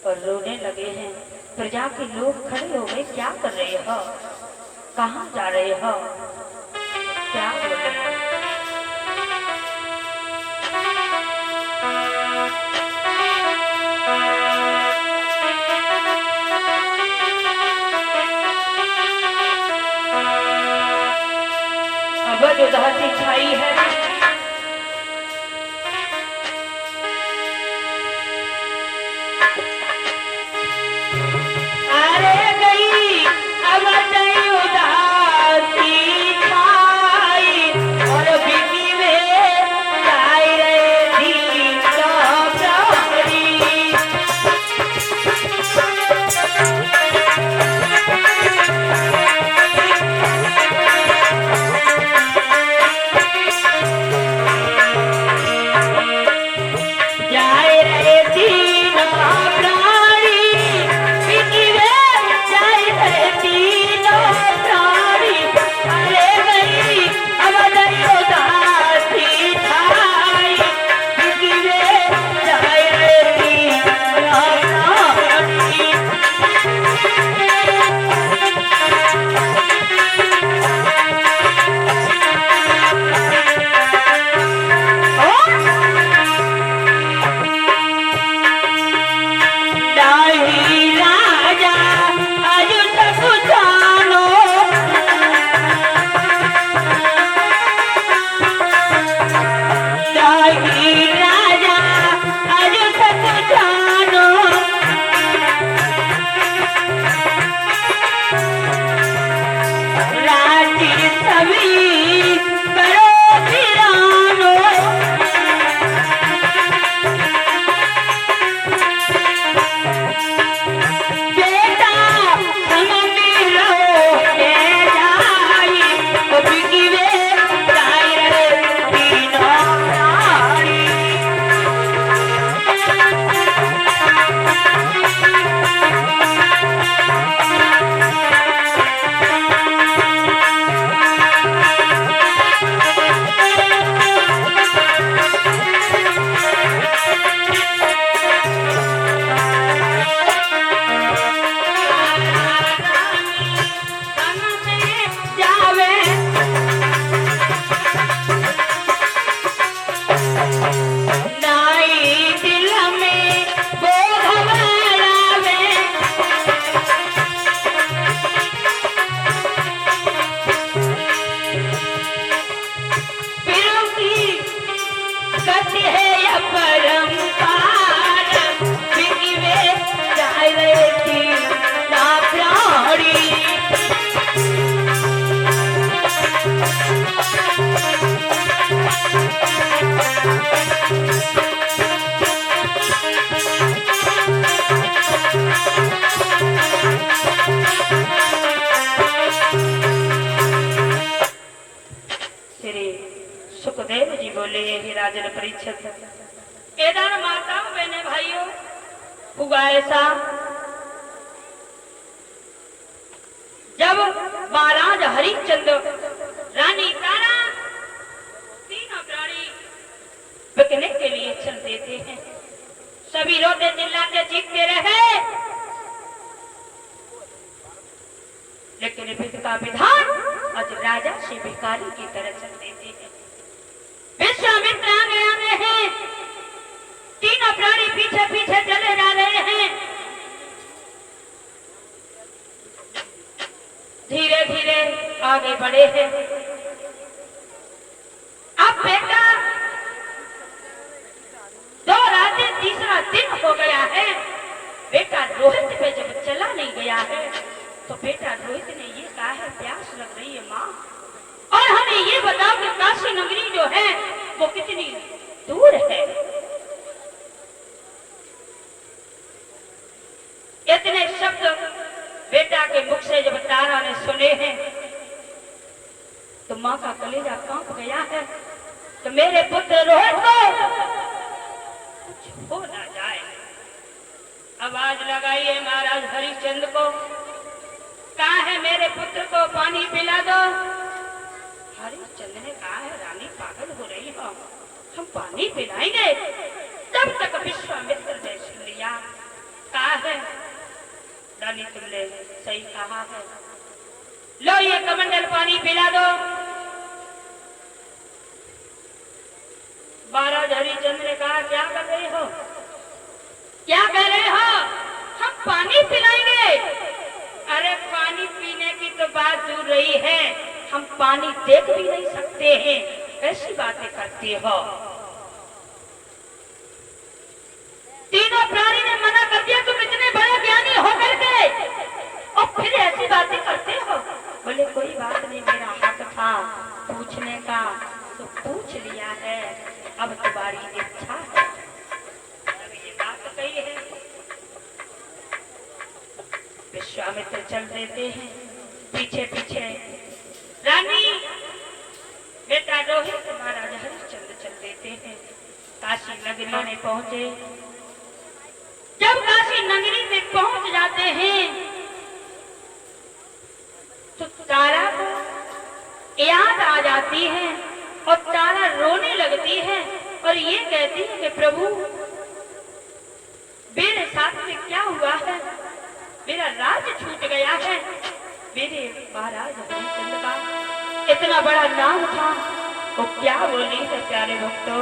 और रोने लगे हैं। प्रजा के लोग खड़े हो गए, क्या कर रहे हो, कहाँ जा रहे हो, क्या हो रहे हो? अब उदासी छाई है, सुखदेव जी बोले, हे राजन परीक्षित, केदार माताओं बहने भाइयों, हुआ ऐसा जब महाराज हरिश्चंद्र, रानी तारा, तीनों प्राणी बिकने के लिए चल देते हैं। सभी रोते चिल्लाते चीखते रहे, लेकिन विधि का विधान आज राजा से भिखारी की तरह चल देते हैं। विश्वामित्र आगे हैं, तीनों प्राणी पीछे पीछे चले जा रहे हैं। धीरे धीरे आगे बढ़े हैं। अब बेटा 2 रातें तीसरा दिन हो गया है। बेटा रोहित पे जब चला नहीं गया है तो बेटा रोहित ने ये कहा है, प्यास लग रही है माँ, और हमें ये बताओ कि काशी नगरी जो है वो कितनी दूर है। इतने शब्द बेटा के मुख से जब तारा ने सुने हैं तो माँ का कलेजा कांप गया है। तो मेरे पुत्र रोहित को कुछ हो ना जाए। आवाज लगाइए महाराज हरिश्चंद्र को, कहा है मेरे पुत्र को पानी पिला दो। हरिश्चंद्र ने कहा है, रानी पागल हो रही हो, हम पानी पिलाएंगे। तब तक विश्वामित्र ने सुन लिया, कहा सही कहा है। लो ये कमंडल पानी पिला दो। महाराज हरिश्चंद्र ने कहा, क्या कर रहे हो, क्या कह रहे हो? हम पानी पिलाएंगे? अरे पानी पीने की तो बात दूर रही है, हम पानी देख भी नहीं सकते हैं, ऐसी बातें करते हो। तीनों प्राणी ने मना कर दिया, तुम इतने बड़े ज्ञानी होकर के और फिर ऐसी बातें करते हो। बोले कोई बात नहीं, मेरा हक था पूछने का तो पूछ लिया है, अब तुम्हारी इच्छा है। जब ये बात कही है, विश्वामित्र चल देते हैं पीछे पीछे। रानी बेटा रोहित महाराज हरिश्चंद्र चल देते हैं। काशी नगरी में पहुंचे। जब काशी नगरी में पहुंच जाते हैं तो तारा को याद आ जाती है और तारा रोने लगती है और ये कहती है कि प्रभु मेरे साथ में क्या हुआ है, मेरा राज छूट गया है। मेरे महाराज हरिश्चंद्र का इतना बड़ा नाम था, वो क्या बोली है प्यारे भक्तों।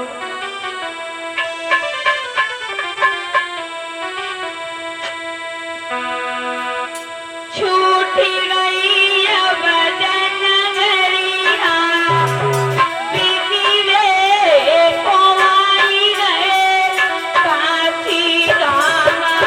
छूट गई अब जनगरिया, बिकी रे पवाई गए काशी रामा।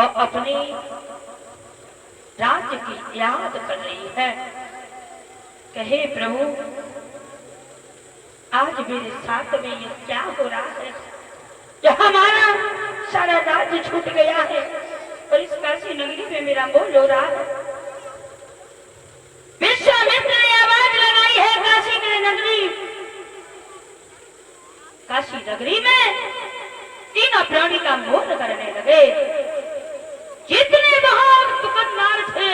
और अपनी राज्य की याद कर रही है। कहे प्रभु, आज मेरे साथ में ये क्या हो रहा है, जो हमारा सारा राज्य छूट गया है और इस काशी नगरी में मेरा मोल हो रहा है। विश्वामित्र ने आवाज लगाई है, काशी की नगरी, काशी नगरी में तीनों प्राणी का मोल करने लगे। जितने वहां दुकानदार थे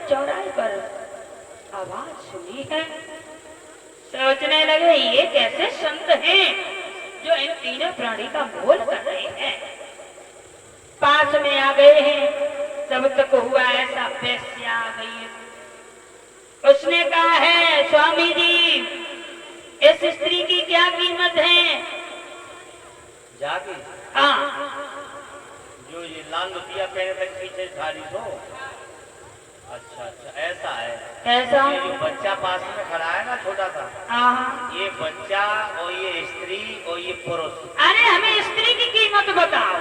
चौराहे पर आवाज सुनी है, सोचने लगे ये कैसे संत हैं जो इन तीनों प्राणी का मोल कर रहे हैं। पास में आ गए हैं, तब तक हुआ ऐसा वेश्या आ गई। उसने कहा है, स्वामी जी इस स्त्री की क्या कीमत है? जाके हाँ, जो ये लाल लुटिया पहने तक पीछे साड़ी हो। अच्छा अच्छा, ऐसा है। कैसा? ये जो बच्चा पास में खड़ा है ना, छोटा सा, हाँ, ये बच्चा और ये स्त्री और ये पुरुष। अरे हमें स्त्री की कीमत बताओ,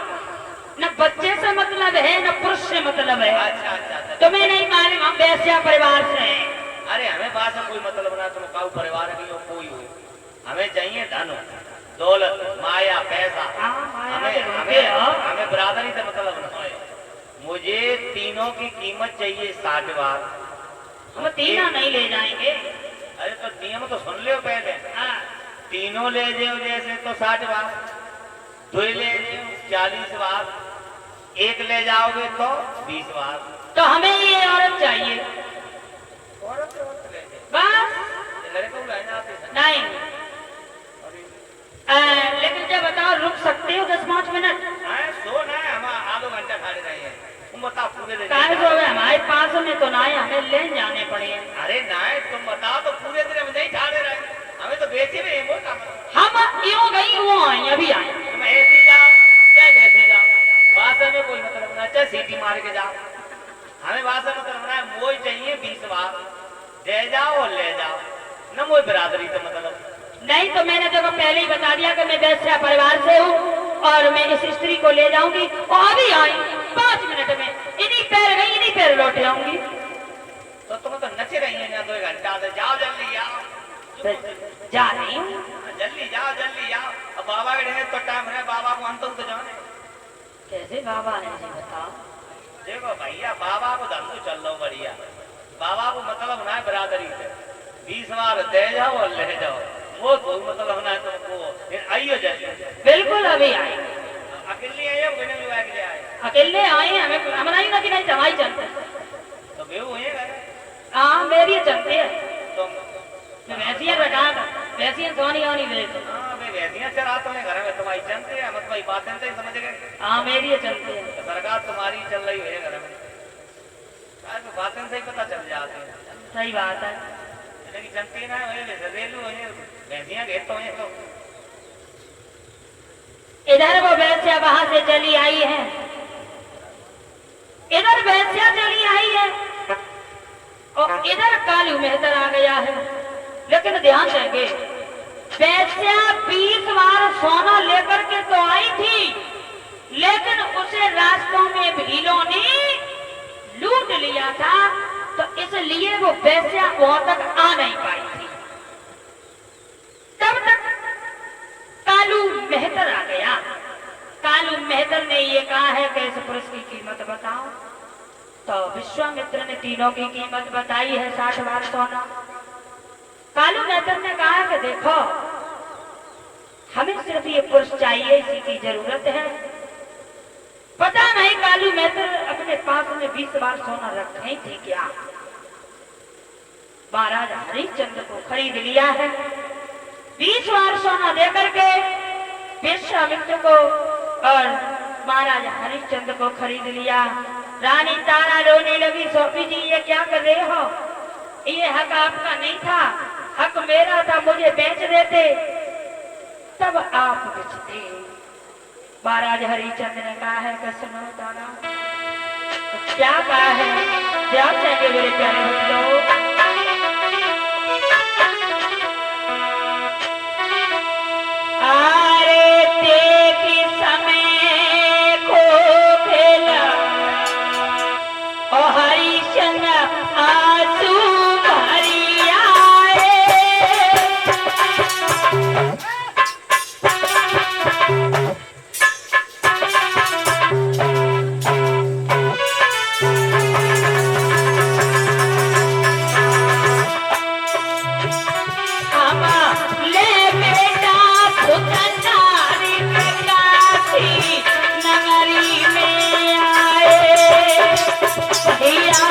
न बच्चे से मतलब है न पुरुष से मतलब है। अच्छा अच्छा अच्छा, तुम्हें नहीं मालूम हम वैश्या परिवार से हैं। अरे हमें बात से कोई मतलब ना, तुम काऊ परिवार की हो कोई हो, हमें चाहिए धन दौलत माया पैसा। हमें बरादरी से मतलब ना है। मुझे तीनों की कीमत चाहिए 60 बार। हम तीनों नहीं ले जाएंगे। अरे तो नियम तो सुन लो पहले। हाँ, तीनों ले जाओ जैसे तो 60 बार, 2 ले जाओ 40 बार, 1 ले जाओगे तो 20 बार। तो हमें ये औरत चाहिए औरत ले जाओ, बस। लड़के को ले जाते नहीं, लेकिन जब बताओ रुक सकते हो 10-5 मिनट? सो ना, हम आधो घंटा खड़े रहे हैं। तुम बताओ पूरे दिन हमारे पास में तो ना है, हमें ले जाने पड़े। अरे ना तुम बताओ तो पूरे दिन हम नहीं खड़े रहे, हमें तो बेचे में वो काम। हम यूं गई वो आई, अभी आए। तुम ऐसी जाओ चाहे वैसी जाओ, भाषा में कोई मतलब ना, चाहे सीटी मार के जाओ, हमें भाषा मतलब ना है। वो चाहिए 20 बार, दे जाओ और ले जाओ, न वो बरादरी से मतलब नहीं। तो मैंने तो पहले ही बता दिया कि मैं वैश्या परिवार से हूँ और मैं इस स्त्री को ले जाऊंगी और अभी आई 5 मिनट में, इन्हीं पैर गई इन्हीं पैर लौट आऊंगी। तो तुम तो नचे रही है ना 2 घंटा से। जाओ जल्दी आओ। जा रही हूँ, जल्दी जाओ जल्दी आओ। अब बाबा के ढेर तो टाइम है, बाबा को अंत तो जाने। कैसे बाबा है जी बताओ? देखो भैया, बाबा को धंधो चल रहा बढ़िया, बाबा को मतलब ना है बरादरी से 20 बार दे जाओ और ले जाओ, वो तो मतलब ना है तुमको। आइयो जल्दी। बिल्कुल अभी आए। अकेले आए हो बिना विवाह के लिए आए? अकेले आए, हमें हमारा ही ना कि नहीं जमाई चलते। तो बेहू हुए गए? हाँ मेरी चलती है। तो वैसियां बेटा, वैसियां सोनी आनी बेच। हाँ मैं वैसियां चला तुम्हें घर में, तुम्हारी चलती है मत भाई, बातें तो समझ गए। हाँ मेरी चलती है। तो सरकार तुम्हारी चल रही है घर में, बातें से ही पता चल जाती है। सही बात है। लेकिन चलती ना रेलू है, भैंसियां घेरते हैं तो इधर वो वैश्या वहां से चली आई है, इधर वैश्या चली आई है और इधर कालू मेहतर आ गया है। लेकिन ध्यान देंगे, वैश्या 20 बार सोना लेकर के तो आई थी, लेकिन उसे रास्तों में भीलों ने लूट लिया था, तो इसलिए वो वैश्या वहां तक आ नहीं पाई थी। तब तक कालू मेहतर आ गया। कालू मेहतर ने ये कहा है कि इस पुरुष की कीमत बताओ। तो विश्वामित्र ने तीनों की कीमत बताई है 60 बार सोना। कालू मेहतर ने कहा कि देखो, हमें सिर्फ ये पुरुष चाहिए, इसी की जरूरत है। पता नहीं कालू मेहतर अपने पास में 20 बार सोना रखे थे क्या। महाराज हरिश्चंद्र को खरीद लिया है, 20 बार सोना देकर के विश्वामित्र को और महाराज हरिश्चंद्र को खरीद लिया। रानी तारा रोने लगी, सोफी जी ये क्या कर रहे हो, ये हक आपका नहीं था, हक मेरा था, मुझे बेच देते तब आप बेचते। महाराज हरिश्चंद्र ने कहा है कि सुनो तारा, तो क्या कहा है, ध्यान देंगे मेरे प्यारे बच्चों। आरे ते की समय को खेला आंसू भरी आए। हम ले बेटा खुद नारी के काशी नगरी में आए। भैया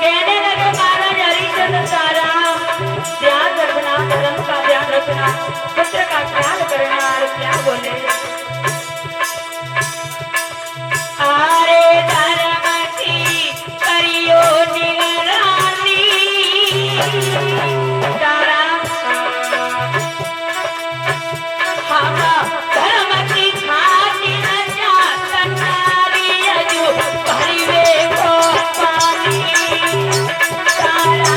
कहने लगे महाराज हरिश्चंद्र सारा ध्यान रखना, धर्म का ध्यान रखना, पुत्र का ख्याल करना। और क्या बोले, आरे धर्म की करियो निगरानी। सारा हम धर्म की खातिर जात नारी अजू भरिवे को पानी। सारा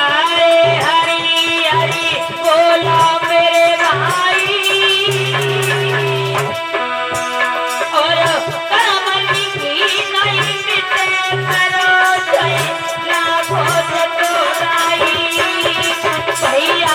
अरे हरि हरि बोलो मेरे भाई। और कर्म की नहीं मिटे करो जय लाभो चतुराई। भैया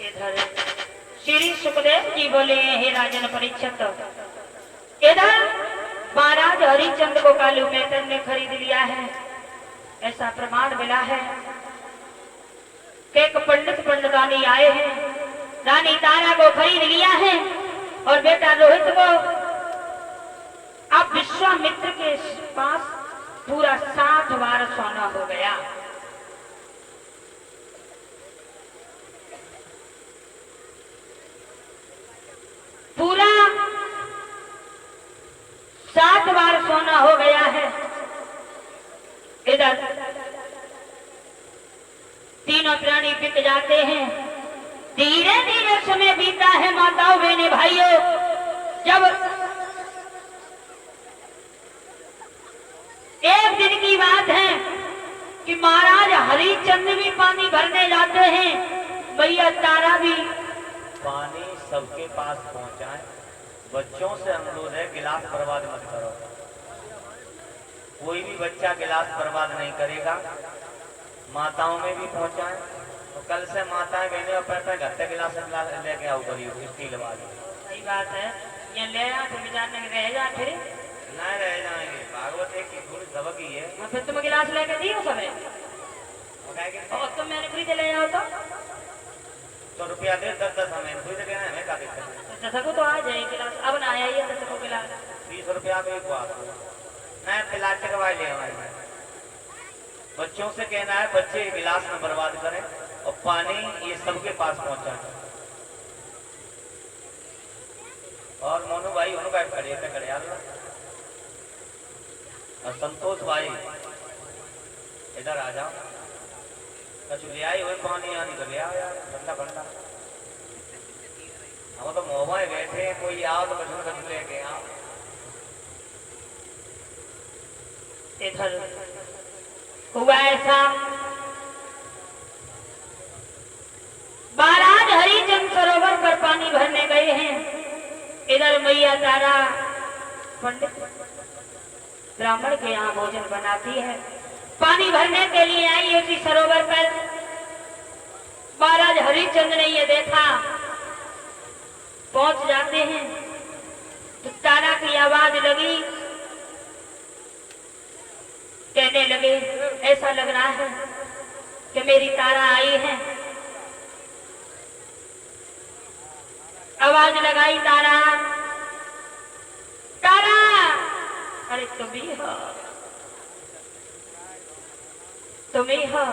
इधर श्री सुखदेव जी बोले, हे राजन परीक्षित, इधर महाराज हरिश्चंद्र को कालू मेहतर ने खरीद लिया है, ऐसा प्रमाण मिला है। एक पंडित पंडितानी आए हैं, रानी तारा को खरीद लिया है और बेटा रोहित को अब विश्वामित्र के पास पूरा 60 बार सोना हो गया। पूरा 60 बार सोना हो गया है। इधर तीनों प्राणी बिक जाते हैं। धीरे धीरे समय बीता है माताओं बहने भाइयों। जब एक दिन की बात है कि महाराज हरिश्चंद्र भी पानी भरने जाते हैं, भैया तारा भी। पानी सबके पास पहुंचाए। बच्चों से अनुरोध है, गिलास बर्बाद मत करो। कोई भी बच्चा गिलास बर्बाद नहीं करेगा। माताओं में भी पहुंचाए। तो कल से माताएं बहने और पैसा घर से गिलास लेके आओ करियो स्टील वाली। सही बात है, ये ले आ फिर जाने रह जा, फिर नहीं रह जाएंगे। भागवत एक की थोड़ी सबक ही है। फिर तुम गिलास लेके दियो समय और तुम मैंने फ्री ले आओ तो रुपया दे 10-10 हमें कोई तो कहना है हमें क्या दिक्कत है। दशको तो आ जाए गिलास, अब ना आया ये दशको गिलास 20 रुपया में एक बात मैं प्लास्टिक वाले ले हमारे बच्चों से कहना है बच्चे गिलास न बर्बाद करें और पानी ये सबके पास पहुंचाए। और मोनू भाई उनका खड़े थे खड़े यार और संतोष भाई इधर आ जाओ। कछु ले आई हुए पानी आनी तो ले आओ यार ठंडा ठंडा। हम तो मोहबा में बैठे हैं, कोई आओ तो कछु न कछु लेके आओ। इधर हुआ ऐसा, महाराज हरिचंद सरोवर पर पानी भरने गए हैं। इधर मैया तारा पंडित ब्राह्मण के यहाँ भोजन बनाती है, पानी भरने के लिए आई उसी सरोवर पर। महाराज हरिचंद ने ये देखा, पहुंच जाते हैं तो तारा की आवाज लगी, कहने लगे ऐसा लग रहा है कि मेरी तारा आई है। आवाज लगाई तारा, तारा, अरे तुम ही हो, तुम ही हो।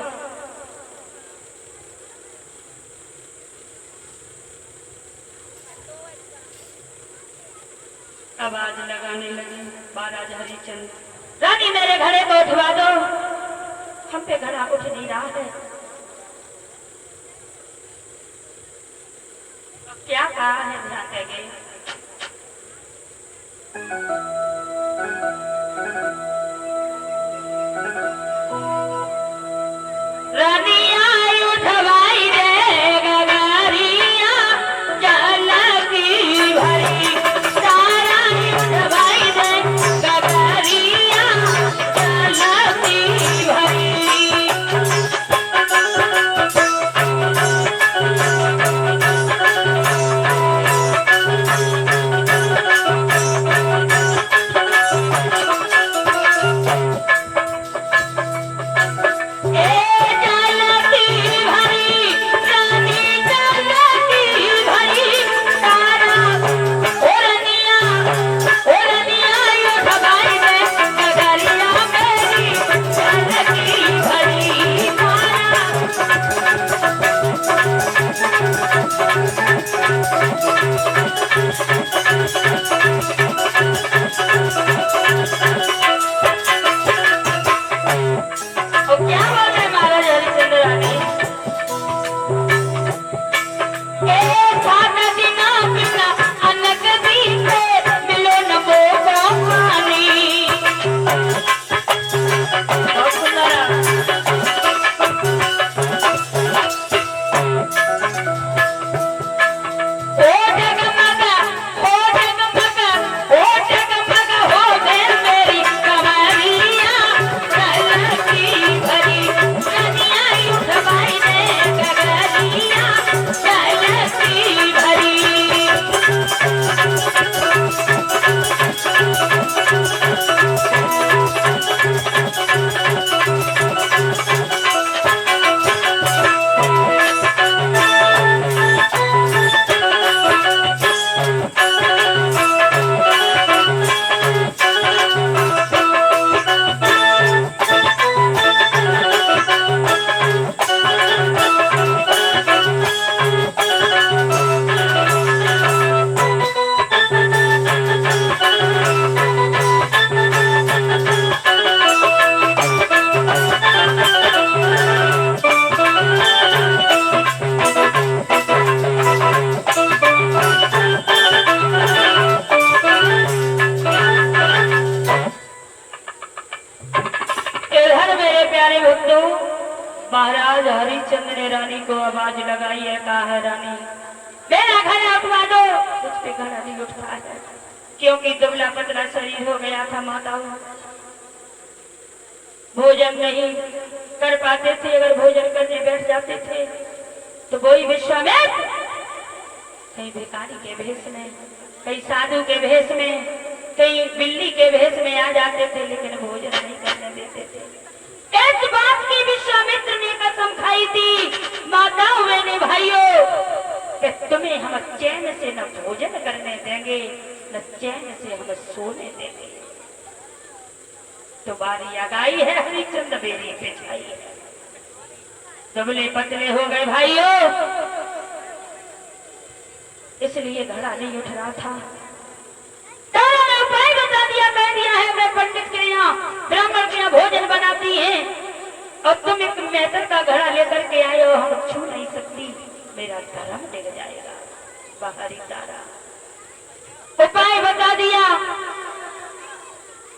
आवाज लगाने लगे महाराज हरिचंद, रानी मेरे घरे को उठवा दो, हम पे घड़ा उठ नहीं रहा है। क्या कहा है ध्यान देंगे। रानी आई उठवाई रे गगरिया जल की भरी, तारा उठवाई रे गगरिया जल की भरी। महाराज हरिचंद ने रानी को आवाज लगाई है, कहा है रानी मेरा घड़ा उठवा दो। कुछ पे घड़ा नहीं उठता है क्योंकि दुबला पतला शरीर हो गया था माता, भोजन नहीं कर पाते थे। अगर भोजन करने बैठ जाते थे तो वही विश्वामित्र कहीं भिखारी के भेष में, कहीं साधु के भेष में, कहीं बिल्ली के भेष में आ जाते थे, लेकिन भोजन नहीं करने देते थे। इस बात की विश्वामित्र ने कसम खाई थी माताओं ने भाइयों कि तुम्हें हम चैन से न भोजन करने देंगे न चैन से हम सोने देंगे। तो बारी आ गई है हरिचंद बेरी पे छाई है, दुबले पतले हो गए भाइयों, इसलिए घड़ा नहीं उठ रहा था। तारा ने उपाय बता दिया, कह दिया है मैं पंडित के यहाँ ब्राह्मण के यहाँ भोजन बनाती है, और तुम एक मेहतर का घड़ा लेकर के आए हो, हम छू नहीं सकती, मेरा धर्म डिग जाएगा। बाहरी तारा उपाय बता दिया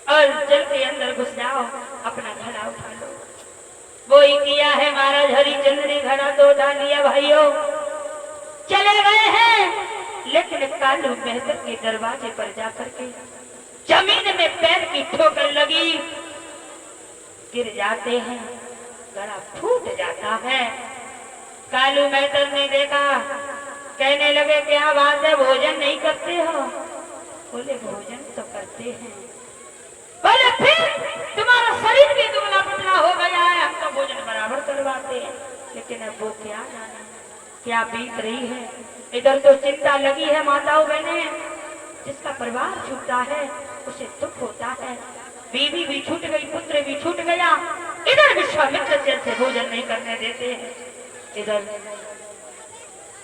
और जल के अंदर घुस जाओ, अपना घड़ा उठा लो। वो ही किया है महाराज हरिचंद्र ने, घड़ा तो उठा लिया भाइयों, चले गए हैं। लेकिन कालू मेहतर के दरवाजे पर जाकर के जमीन में पैर की ठोकर लगी, गिर जाते हैं, घड़ा फूट जाता है। कालू मेहतर ने देखा, कहने लगे क्या बात है, भोजन नहीं करते हो? बोले भोजन तो करते हैं। बोले फिर तुम्हारा शरीर भी दुबला पतला हो गया है, हम तो भोजन बराबर करवाते हैं, लेकिन अब वो क्या जाने क्या बीत रही है। इधर तो चिंता लगी है माताओं बहने, जिसका परिवार छूटता है उसे दुख होता है, बीवी भी छूट गई, पुत्र भी छूट गया, इधर विश्वामित्र जैसे भोजन नहीं करने देते हैं। इधर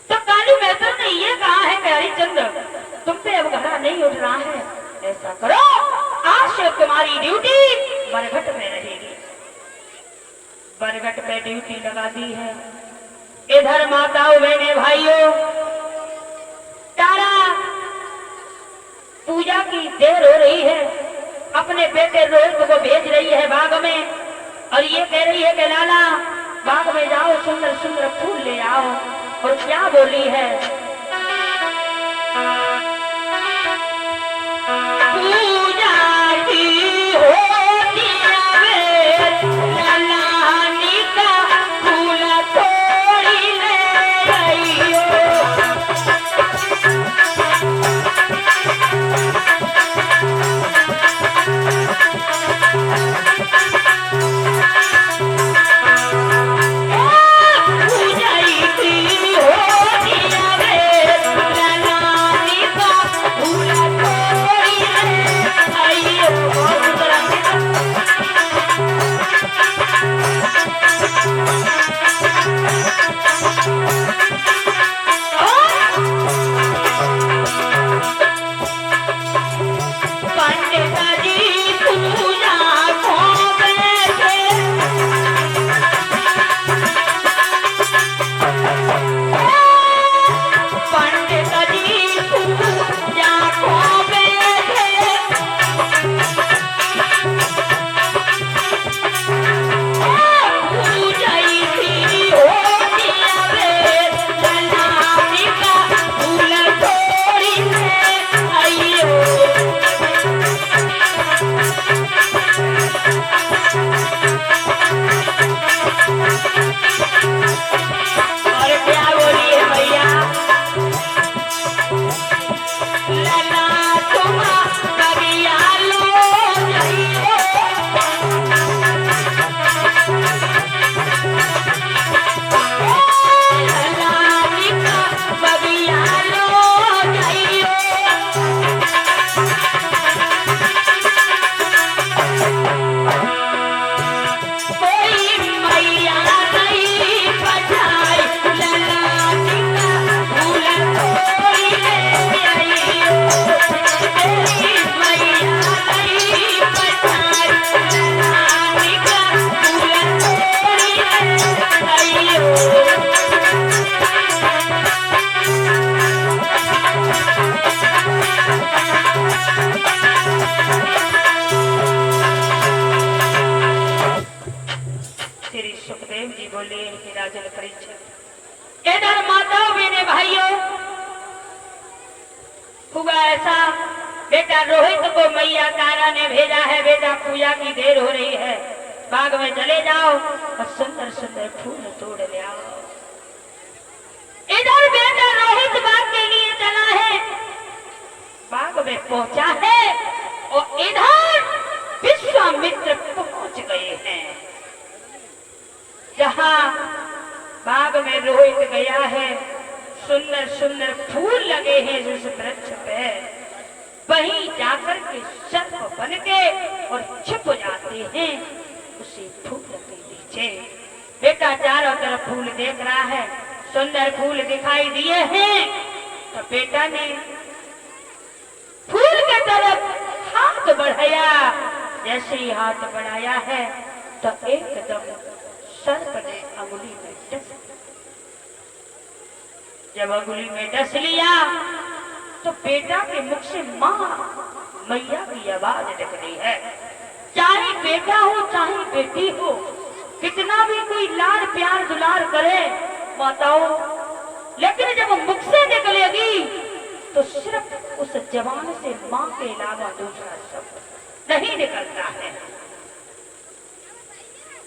तो कालू मेहतर ने ये कहा है कि हरिचंद्र तुम पे अब घड़ा नहीं उठ रहा है, ऐसा करो आज से तुम्हारी ड्यूटी बरगट में रहेगी। बरगट पे ड्यूटी लगा दी है। इधर माताओं बहने भाइयों, तारा पूजा की देर हो रही है, अपने बेटे रोहित को भेज रही है बाग में और ये कह रही है कि लाला बाग में जाओ, सुंदर सुंदर फूल ले आओ। और क्या बोली है, पूजा की होती है लालानी का फूल तोड़ी ले आइयो। इधर माताओं बहने भाइयों, हुआ ऐसा, बेटा रोहित को मैया तारा ने भेजा है, बेटा पूजा की देर हो रही है, बाग में चले जाओ और सुंदर सुंदर फूल तोड़ ले आओ। इधर बेटा रोहित बाग के लिए चला है, बाग में पहुंचा है और इधर विश्वामित्र पहुंच गए हैं। जहां बाग में रोहित गया है, सुंदर सुंदर फूल लगे हैं जिस वृक्ष पे, वहीं जाकर के सर्प बन के और छिप जाते हैं उसी फूल के नीचे। बेटा चारों तरफ फूल देख रहा है, सुंदर फूल दिखाई दिए हैं, तो बेटा ने फूल के तरफ हाथ बढ़ाया। जैसे ही हाथ बढ़ाया है, तो एकदम सर्प ने अंगुली में डस लिया। जब अंगुली में डस लिया तो बेटा के मुख से माँ मैया की आवाज निकली है। चाहे बेटा हो चाहे बेटी हो, कितना भी कोई लाड प्यार दुलार करे माताओं, लेकिन जब मुख से निकलेगी तो सिर्फ उस जवान से माँ के अलावा दूसरा शब्द नहीं निकलता है।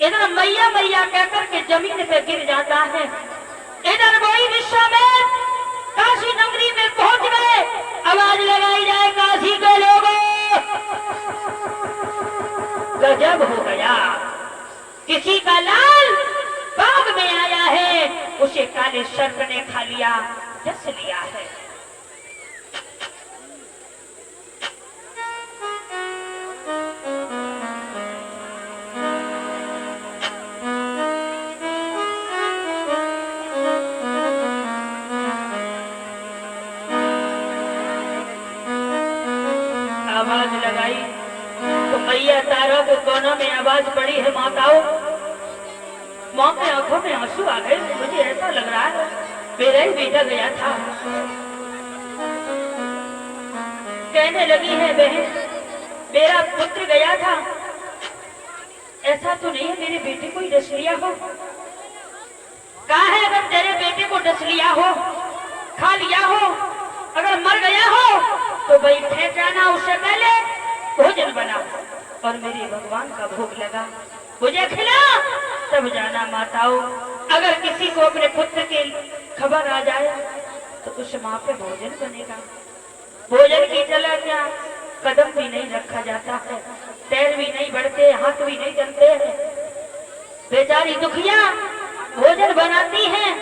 इधर मैया मैया कहकर के जमीन पे गिर जाता है। इधर वही विश्व में काशी नगरी में पहुंच गए। आवाज लगाई जाए काशी के लोगों, गजब हो गया, किसी का लाल बाग में आया है, उसे काले सर्प ने खा लिया, डस लिया है। आवाज लगाई तो मैया तारा को दोनों में आवाज पड़ी है। माताओं, माँ के आंखों में आंसू आ गए। मुझे ऐसा लग रहा है मेरा ही बेटा गया था। कहने लगी है बहन, मेरा पुत्र गया था। ऐसा तो नहीं है मेरे बेटे को ही डस लिया हो। कहा है अगर तेरे बेटे को डस लिया हो, खा लिया हो, अगर मर गया हो तो भाई फेंक जाना, उससे पहले भोजन बनाओ और मेरे भगवान का भोग लगा, मुझे खिला तब जाना। माताओं, अगर किसी को अपने पुत्र की खबर आ जाए तो उस माँ पे भोजन बनेगा। भोजन की जगह क्या कदम भी नहीं रखा जाता है, पैर भी नहीं बढ़ते, हाथ भी नहीं चलते हैं। बेचारी दुखिया भोजन बनाती है,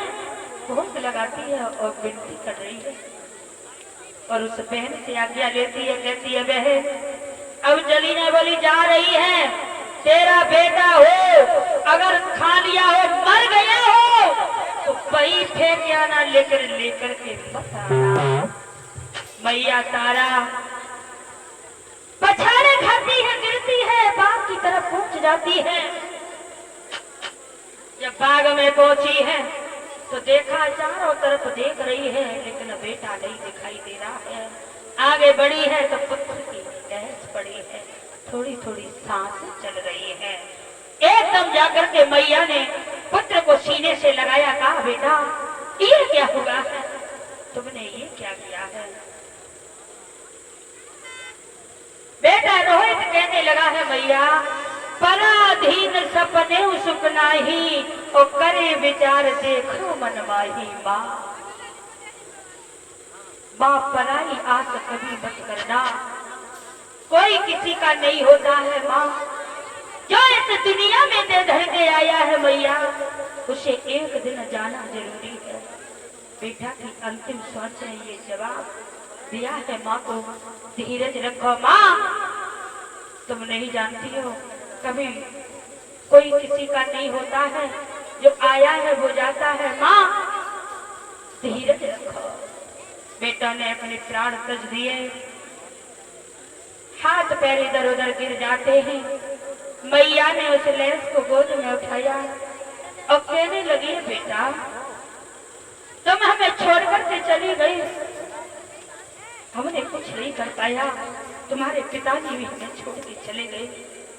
भोग लगाती है और विनती कर रही है और उस बहन से आज्ञा लेती है। कहती है बहन, अब जलीने वाली जा रही है, तेरा बेटा हो अगर खा लिया हो, मर गया हो तो वही फेंक आना, लेकर के मत आना। मैया तारा पछाड़े खाती है, गिरती है, बाग की तरफ पहुंच जाती है। जब बाग में पहुंची है तो देखा चारों तरफ देख रही है, लेकिन बेटा नहीं दिखाई दे रहा है। आगे बढ़ी है तो पुत्र की बहस पड़ी है, थोड़ी थोड़ी सांस चल रही है। एकदम जाकर के मैया ने पुत्र को सीने से लगाया, कहा बेटा ये क्या हुआ है, तुमने ये क्या किया है। बेटा रोहित कहने लगा है मैया, पराधीन सपने सुख नाही, और करे विचार देखो मन माही। माँ पराई आस कभी मत करना, कोई किसी का नहीं होता है। माँ जो इस दुनिया में दे धर के आया है मैया, उसे एक दिन जाना जरूरी है। बेटा की अंतिम सोच है, ये जवाब दिया है माँ को। धीरज रखो माँ, तुम नहीं जानती हो कभी कोई किसी का नहीं होता है, जो आया है वो जाता है। माँ धीरज रखो। बेटा ने अपने प्राण तज दिए, हाथ पैर इधर उधर गिर जाते हैं। मैया ने उस लेस को गोद में उठाया और कहने लगी, बेटा तुम हमें छोड़कर के चली गई, हमने कुछ नहीं कर पाया, तुम्हारे पिताजी भी हमें छोड़ के चले गए।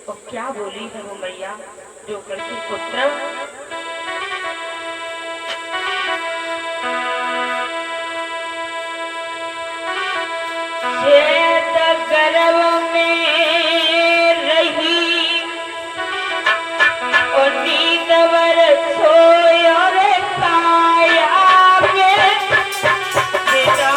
और क्या बोली है वो मैया, जो करके पुत्र चेत गर्भ में रही और नींदवर सोई और काया में बेटा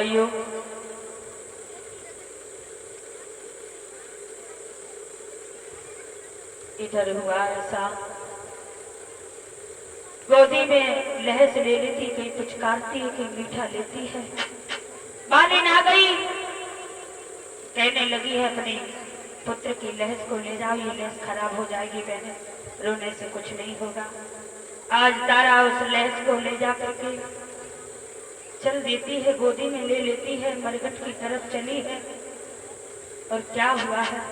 भाइयों, इधर हुआ ऐसा, गोदी में लहस ले लेती, कहीं पुचकारती है, कहीं मीठा लेती है। मालिन आ गई, कहने लगी है अपने पुत्र की लहस को ले जाओ, ये लहस खराब हो जाएगी बहन, रोने से कुछ नहीं होगा। आज तारा उस लहस को ले जा करके चल देती है, गोदी में ले लेती है, मरघट की तरफ चली है। और क्या हुआ है,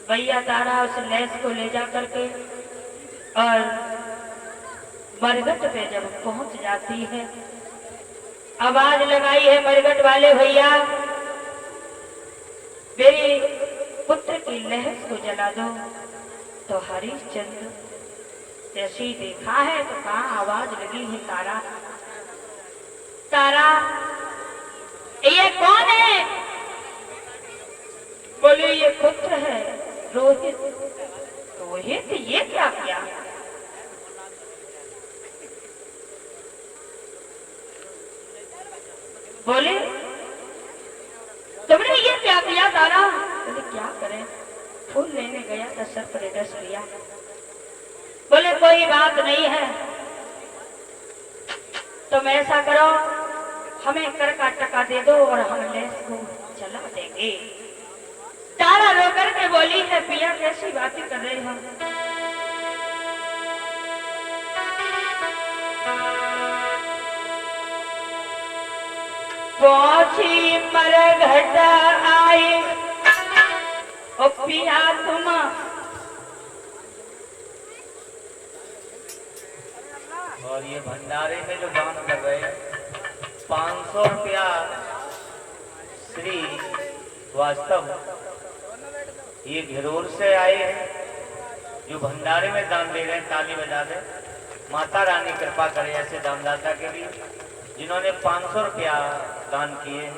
भैया तारा उस लैस को ले जा करके और मरघट पे जब पहुंच जाती है, आवाज लगाई है मरघट वाले, भैया मेरे पुत्र की लहस को जला दो। तो हरिश्चंद्र जैसे ही देखा है तो कहा, आवाज लगी है तारा, तारा ये कौन है? बोले ये पुत्र है रोहित। रोहित ये क्या किया? बोले तुमने ये क्या किया तारा? बोले क्या करें, फूल लेने गया था, सर पर डस लिया। बोले कोई बात नहीं है, तुम ऐसा करो, हमें कर का टका दे दो और हम लेस को चला देंगे। तारा रो करके बोली है, पिया कैसी बातें कर रहे हो? पहुंची मरघट आई, ओ पिया तुम और ये भंडारे में जो दान कर रहे हैं 500 रुपया श्री वास्तव ये घिरोर से आए हैं, जो भंडारे में दान दे रहे हैं, ताली बजा दे। माता रानी कृपा करे ऐसे दानदाता के लिए जिन्होंने 500 रुपया दान किए।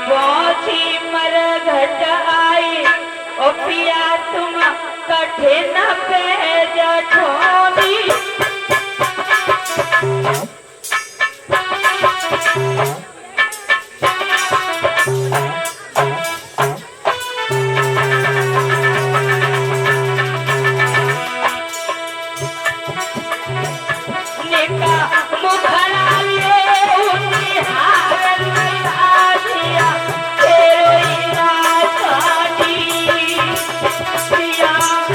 पहुंची मरघट आई, ओ पिया तुम कठिन पे जठोरी। Yeah.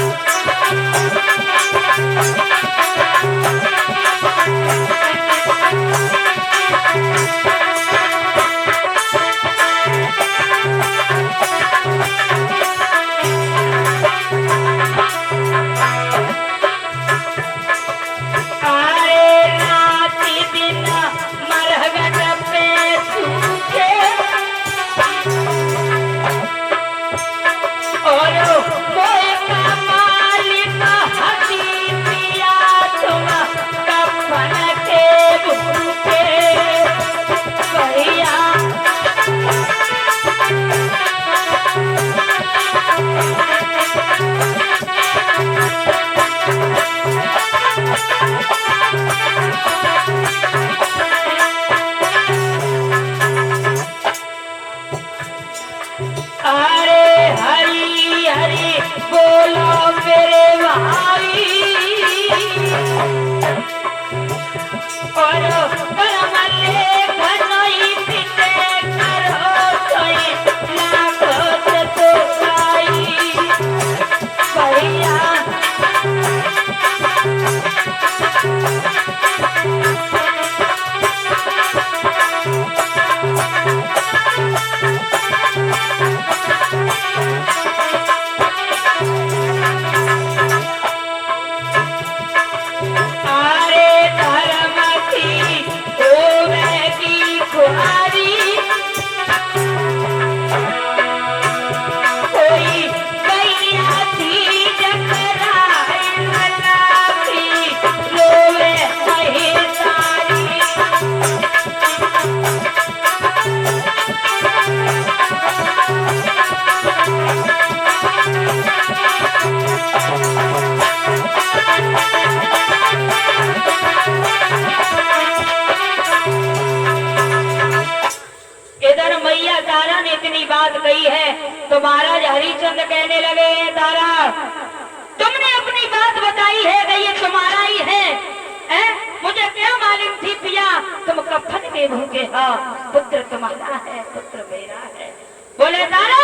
बात कही है तो महाराज हरिश्चंद्र कहने लगे, तारा तुमने अपनी बात बताई है कि ये तुम्हारा ही है? मुझे क्या मालूम थी पिया तुम कफन के भूखे हो, पुत्र तुम्हारा है पुत्र मेरा है। बोले तारा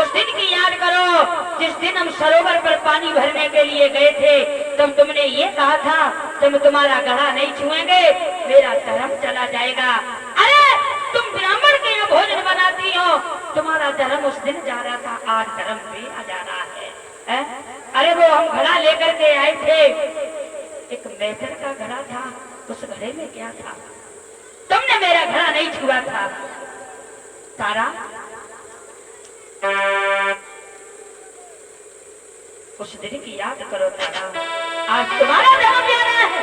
उस दिन की याद करो जिस दिन हम सरोवर पर पानी भरने के लिए गए थे, तुमने ये कहा था तुम्हारा गला नहीं छुएंगे, मेरा धर्म चला जाएगा। अरे तुम ब्राह्मण के यहाँ भोजन बनाती हो, तुम्हारा धर्म उस दिन जा रहा था, आज धर्म भी आ जा रहा है? अरे वो हम घड़ा लेकर के आए थे, एक मेहतर का घड़ा था, उस घड़े में क्या था? तुमने मेरा घड़ा नहीं छुआ था। तारा उस दिन की याद करो तारा, आज तुम्हारा धर्म जा रहा है,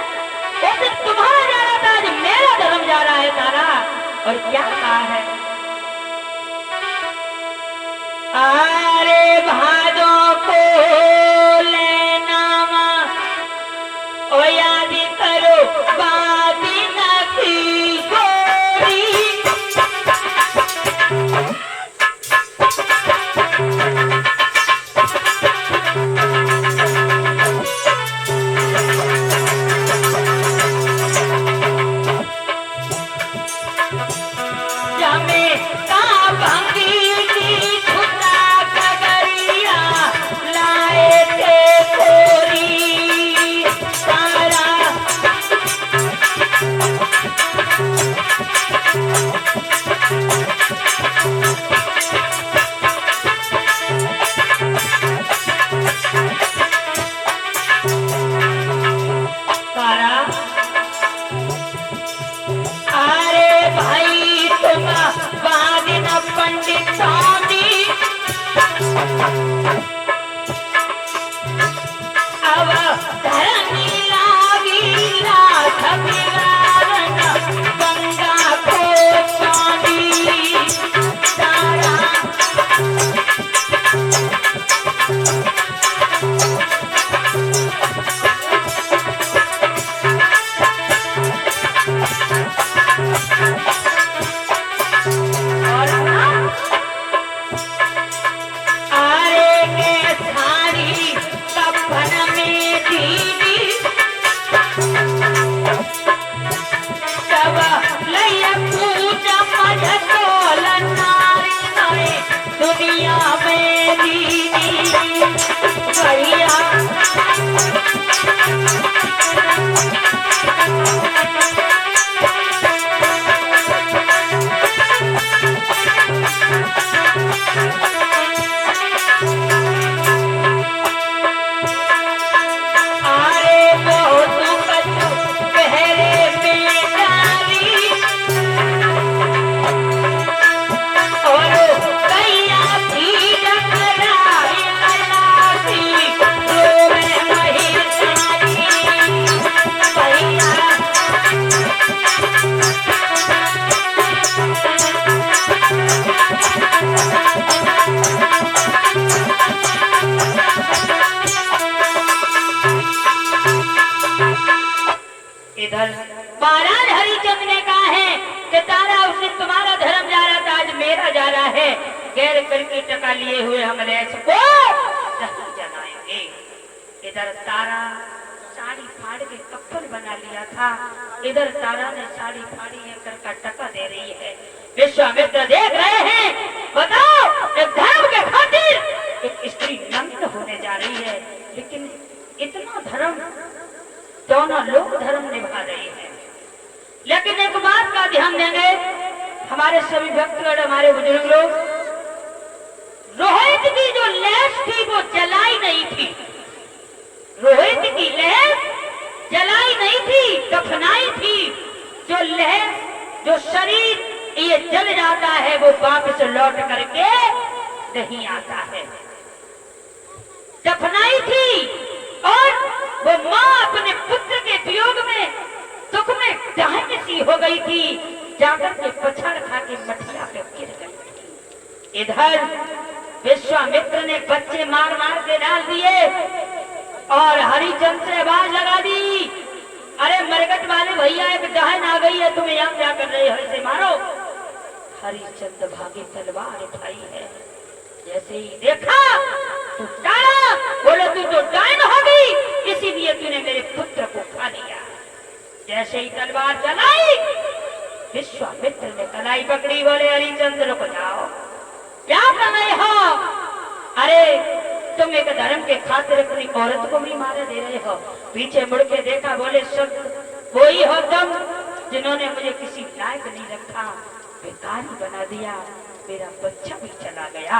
उस दिन तुम्हारा जा रहा था, आज मेरा धर्म जा रहा है तारा। और क्या कहा है? अरे भादों को लेना ओ याद करो बादी नकी गोरी। इधर महाराज हरिचंद ने कहा है कि तारा उस दिन तुम्हारा धर्म जा रहा था, आज मेरा जा रहा है। गैर करके टका लिए हुए हम लेस को नहीं जलाएंगे। इधर तारा साड़ी फाड़ के कफन बना लिया था, इधर तारा ने साड़ी फाड़ी है कर टका दे रही है। विश्वामित्र देख रहे हैं, बताओ एक धर्म के खातिर एक स्त्री नग्न होने जा रही है, लेकिन इतना धर्म दोनों लोग धर्म निभा रहे हैं। लेकिन एक बात का ध्यान देंगे हमारे सभी भक्तगण, हमारे बुजुर्ग लोग, रोहित की जो लैस थी वो जलाई नहीं थी, रोहित की लैस जलाई नहीं थी, दफनाई थी। जो लैस जो शरीर ये जल जाता है वो वापस लौट करके नहीं आता है, दफनाई थी। और वो माँ अपने पुत्र के वियोग में दुख में दहन सी हो गई थी, जाकर के पछाड़ खा के मठिया पे गिर गई थी। इधर विश्वामित्र ने बच्चे मार मार के डाल दिए और हरिचंद से आवाज लगा दी, अरे मरकट वाले भैया एक दहन आ गई है, तुम्हें यहाँ क्या कर रहे हो, इसे मारो। हरिश्चंद्र भागे तलवार उठाई है। जैसे ही देखा तो डाला, बोले तू तो डायन हो गई, इसीलिए तूने मेरे पुत्र को खा लिया। जैसे ही तलवार चलाई, विश्वामित्र ने कलाई पकड़ी, बोले हरिश्चंद्र को जाओ, क्या कर रहे हो? अरे तुम एक धर्म के खातिर अपनी औरत को भी मारे दे रहे हो। पीछे मुड़ के देखा, बोले सब वही हो तुम जिन्होंने मुझे किसी लायक नहीं रखा, बेकारी बना दिया, मेरा बच्चा भी चला गया।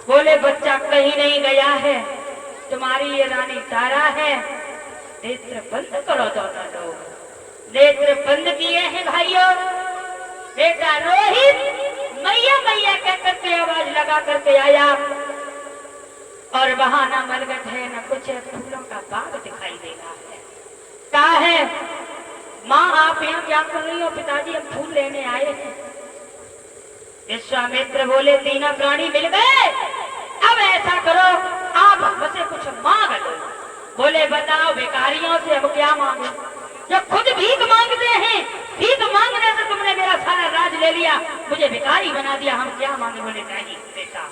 बोले बच्चा कहीं नहीं गया है, तुम्हारी ये रानी तारा है। नेत्र बंद करो दोनों लोग। नेत्र बंद किए हैं भाइयों। बेटा रोहित मैया मैया कह करके आवाज लगा करके आया, और वहां ना मलगट है न कुछ है, फूलों का बाग दिखाई दे रहा है। कहा है माँ आप यहाँ क्या कर रही हो? पिताजी हम फूल लेने आए हैं। विश्वामित्र बोले तीनों प्राणी मिल गए, अब ऐसा करो आप हमसे कुछ मांग लो। बोले बताओ भिखारियों से हम क्या मांगे, जो खुद भीख मांगते हैं, भीख मांगने से तुमने मेरा सारा राज ले लिया, मुझे भिखारी बना दिया, हम क्या मांगे? बोले नहीं बेटा,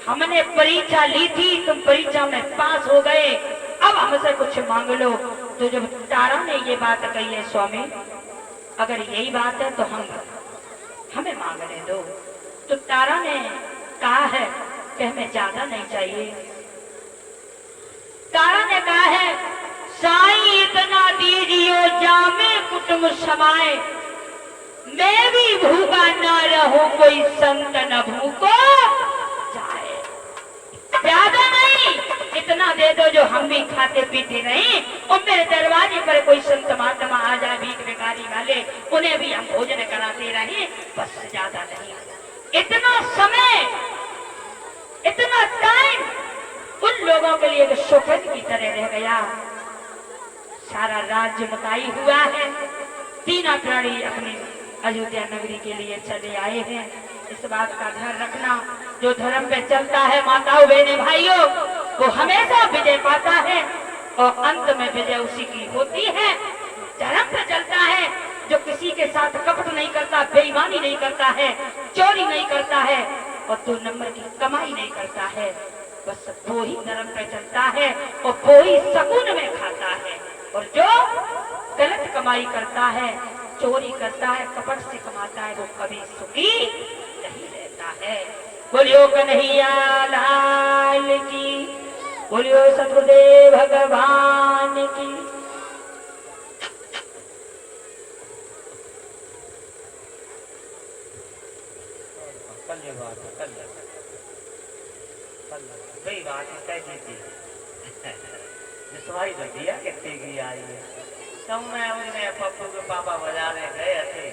हमने परीक्षा ली थी, तुम परीक्षा में पास हो गए, अब हमसे कुछ मांग लो। तो जब तारा ने ये बात कही है, स्वामी अगर यही बात है तो हमें मांगने दो। तो तारा ने कहा है कि हमें ज्यादा नहीं चाहिए। तारा ने कहा है साईं इतना दीजिए जामे कुटुंब समाए, मैं भी भूखा ना रहूं, कोई संत न भूखो जाए। ज्यादा नहीं, इतना दे दो जो हम भी खाते पीते रहे, और मेरे दरवाजे पर कोई संत महात्मा आ जाए भीख भिखारी वाले, उन्हें भी हम भोजन कराते रहे, बस ज्यादा नहीं। इतना समय, इतना टाइम उन लोगों के लिए शोकत की तरह रह गया। सारा राज्य मताई हुआ है, तीनों प्राणी अपनी अयोध्या नगरी के लिए चले आए हैं। इस बात का ध्यान रखना, जो धर्म पे चलता है माताओं बहने भाइयों, वो हमेशा विजय पाता है, और अंत में विजय उसी की होती है। धर्म पे चलता है, जो किसी के साथ कपट नहीं करता, बेईमानी नहीं करता है, चोरी नहीं करता है, और 2 नंबर की कमाई नहीं करता है, बस वो ही धर्म पे चलता है, और वो ही सकून में खाता है। और जो गलत कमाई करता है, चोरी करता है, कपट से कमाता है, वो कभी सुखी नहीं रहता है। बोलियो कन्हैया लाल की, बोलियो सतगुरुदेव भगवान की। सही बात है, कैसी थी जिसवाई दिया कितने की आई है। तब मैं उन्हें पप्पू के पापा बाजारे गए थे,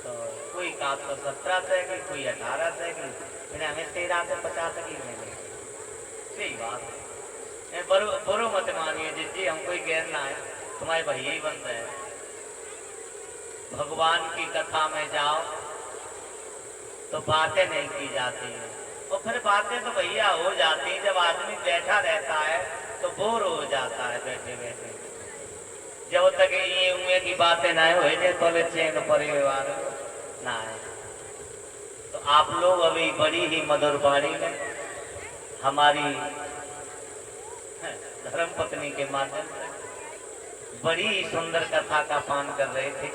तो कोई का तो 17 से की, कोई 18 से की, फिर हमें 13 से 50 की मिले। सही बात है, बुरो मत मानिए जी, हम कोई गैर ना है, तुम्हारे भैया ही बनते हैं। भगवान की कथा में जाओ तो बातें नहीं की जाती है, और फिर बातें तो भैया हो जाती है। जब आदमी बैठा रहता है तो बोर हो जाता है बैठे बैठे। जब तक ये उम्र की बातें ना हो तो चैन परिवार ना है। तो आप लोग अभी बड़ी ही मधुर वाणी में हमारी धर्म पत्नी के माध्यम से बड़ी ही सुंदर कथा का पान कर रहे थे।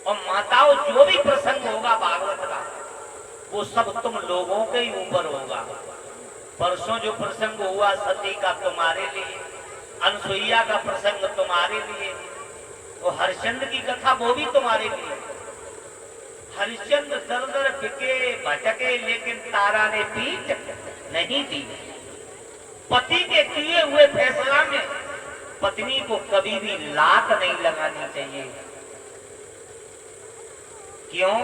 और माताओं, जो भी प्रसंग होगा भागवत का, वो सब तुम लोगों के ही ऊपर होगा। परसों जो प्रसंग हुआ सती का तुम्हारे लिए, अनसुईया का प्रसंग तुम्हारे लिए, वो हरिश्चंद्र की कथा वो भी तुम्हारे लिए। हरिश्चंद्र दर दर बिके भटके, लेकिन तारा ने पीठ नहीं दी। पति के किए हुए फैसला में पत्नी को कभी भी लात नहीं लगानी चाहिए। क्यों?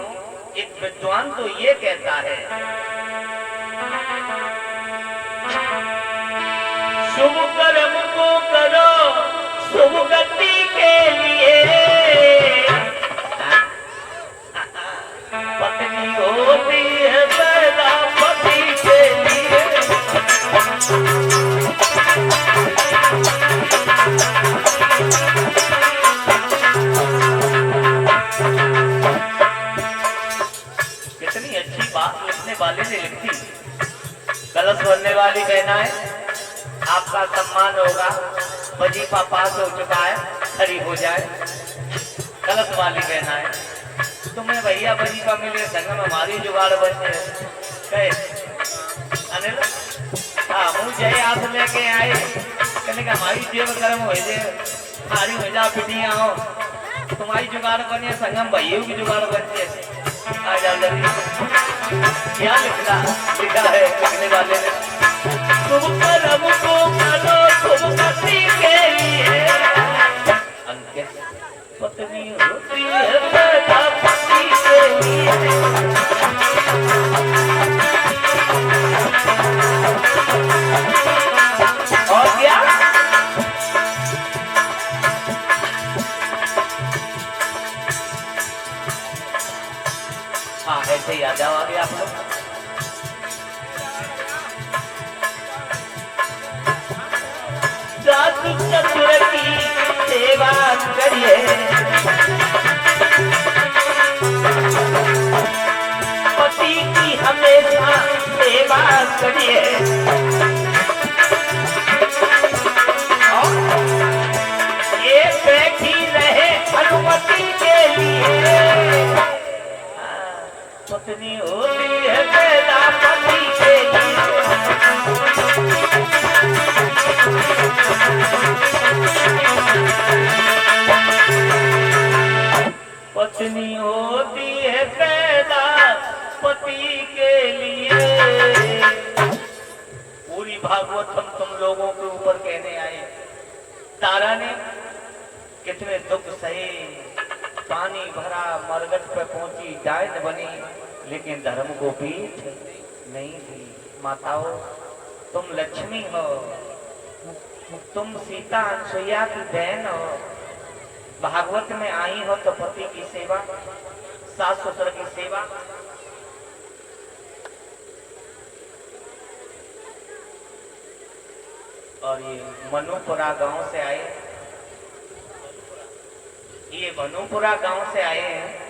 एक विद्वान तो ये कहता है, शुभ कर्म को करो शुभ गति के लिए, पत्नी होती है पैदा पति के लिए। वाली बहनाएं, आपका सम्मान होगा। वजीफा पास हो चुका है, खड़ी हो जाए। कलश वाली बहनाएं, तुम्हें भैया वजीफा मिले संग में हमारी जुगाड़ बन जाए। कहे अनिल हाँ मुझे याद लेके आए, कहने का हमारी जेब गर्म हो जाए, हमारी हो जा पिटिया हो, तुम्हारी जुगाड़ बने संगम भैया की जुगाड़ बन जाए। आ जाओ जल्दी। क्या लिखा है लिखने वाले ने, तुम कर्म को करो तुम पति के लिए। अंकित पत्नी होती है पैदा पति के लिए। और क्या हाँ ऐसे ही आ जाओ आगे आप लोग। सासु ससुर की सेवा करिए, पति की हमेशा सेवा करिए। ये बैठी रहे अनुमति के लिए। पत्नी होती है पैदा पति के लिए। पत्नी होती है पैदा पति के लिए। पूरी भागवत हम तुम लोगों के ऊपर कहने आए। तारा ने कितने दुख सहे, पानी भरा, मरगट पे पहुंची, डायन बनी, लेकिन धर्म को पीठ नहीं दी। माताओं तुम लक्ष्मी हो, तुम सीता अनसुईया की बहन हो, भागवत में आई हो तो पति की सेवा, सास ससुर की सेवा। और ये मनुपुरा गांव से आए, ये मनुपुरा गांव से आए हैं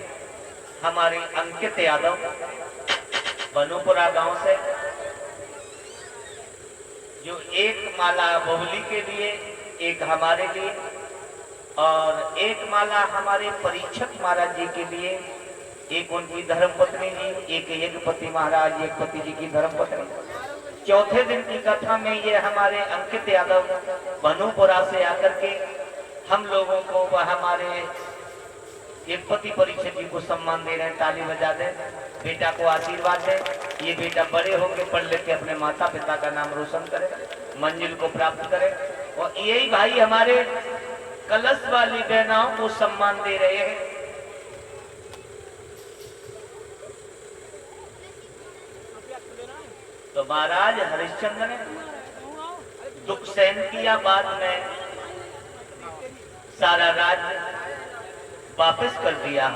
हमारे अंकित यादव। मनुपुरा गांव से जो एक माला बबली के लिए, एक हमारे लिए और एक माला हमारे परीक्षक महाराज जी के लिए, एक उनकी धर्मपत्नी जी, एक यज्ञपति महाराज, एक पति जी की धर्मपत्नी। चौथे दिन की कथा में ये हमारे अंकित यादव मनुपुरा से आकर के हम लोगों को वह हमारे एक पति परीक्षक जी को सम्मान दे रहे हैं। ताली बजा दे, बेटा को आशीर्वाद दे। ये बेटा बड़े होकर पढ़ लेके अपने माता पिता का नाम रोशन करे, मंजिल को प्राप्त करे। और यही भाई हमारे कलश वाली बहनाओं को सम्मान दे रहे हैं। तो महाराज हरिश्चंद्र ने दुख सहन किया, बाद में सारा राज्य वापस कर दिया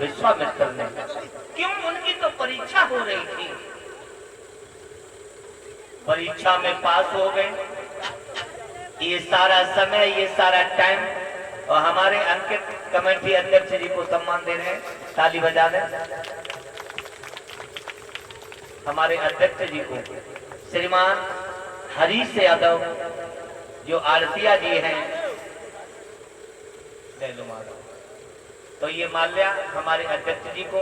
विश्वामित्र ने। क्यों? उनकी तो परीक्षा हो रही थी, परीक्षा में पास हो गए। ये सारा समय, ये सारा टाइम, और हमारे अंकित कमेटी अध्यक्ष जी को सम्मान दे रहे हैं। ताली बजा दें हमारे अध्यक्ष जी को, श्रीमान हरीश यादव जो आरतिया जी हैं। ले लो माला। तो ये माल्या हमारे अध्यक्ष जी को।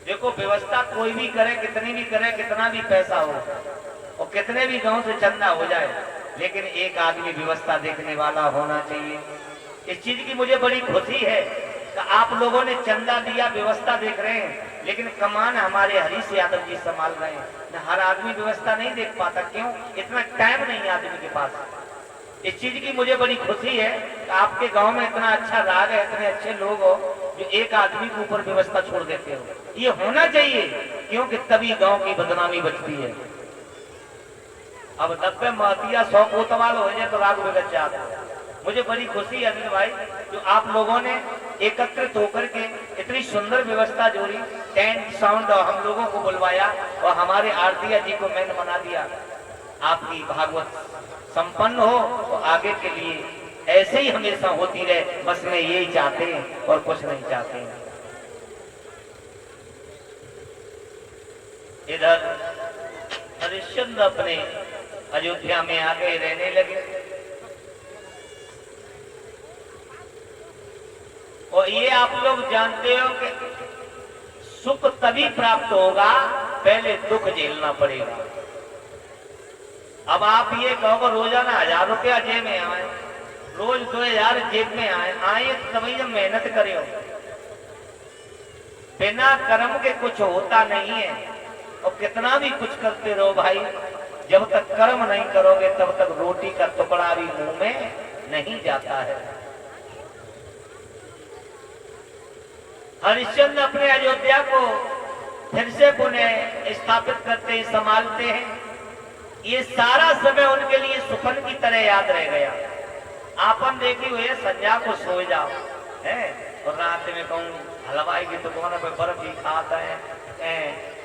देखो व्यवस्था कोई भी करे, कितनी भी करे, कितना भी पैसा हो और कितने भी गांव से चंदा हो जाए, लेकिन एक आदमी व्यवस्था देखने वाला होना चाहिए। इस चीज की मुझे बड़ी खुशी है कि आप लोगों ने चंदा दिया, व्यवस्था देख रहे हैं, लेकिन कमान हमारे हरीश यादव जी संभाल रहे हैं। हर आदमी व्यवस्था नहीं देख पाता। क्यों? इतना टाइम नहीं आदमी के पास। इस चीज की मुझे बड़ी खुशी है कि आपके गांव में इतना अच्छा राग है, इतने अच्छे लोग हो जो एक आदमी के ऊपर व्यवस्था छोड़ देते हो। ये होना चाहिए, क्योंकि तभी गांव की बदनामी बचती है। अब 90 महतिया 100 कोतवाल हो जाए तो राग बिगड़ जाता है। मुझे बड़ी खुशी है अनिल भाई जो आप लोगों ने एकत्रित होकर के इतनी सुंदर व्यवस्था जोड़ी, टेंट साउंड और हम लोगों को बुलवाया और हमारे आरतिया जी को मैंने मना दिया। आपकी भागवत संपन्न हो तो आगे के लिए ऐसे ही हमेशा होती रहे, बस में यही चाहते हैं और कुछ नहीं चाहते हैं। इधर हरिश्चंद्र अपने अयोध्या में आके रहने लगे। और ये आप लोग जानते हो कि सुख तभी प्राप्त होगा, पहले दुख झेलना पड़ेगा। अब आप ये कहो रोजाना 1000 रुपया जेब में आए, रोज 2000 जेब में आए तभी जब मेहनत करे हो। बिना कर्म के कुछ होता नहीं है। और कितना भी कुछ करते रहो भाई, जब तक कर्म नहीं करोगे तब तक रोटी का टुकड़ा भी मुंह में नहीं जाता है। हरिश्चंद्र अपने अयोध्या को फिर से पुनः स्थापित करते हैं, संभालते हैं। ये सारा समय उनके लिए सुपन की तरह याद रह गया। आपन देखी हुई संध्या को सो जाओ है, और रात में कहूँ हलवाई की दुकान पे बर्फी खाते हैं,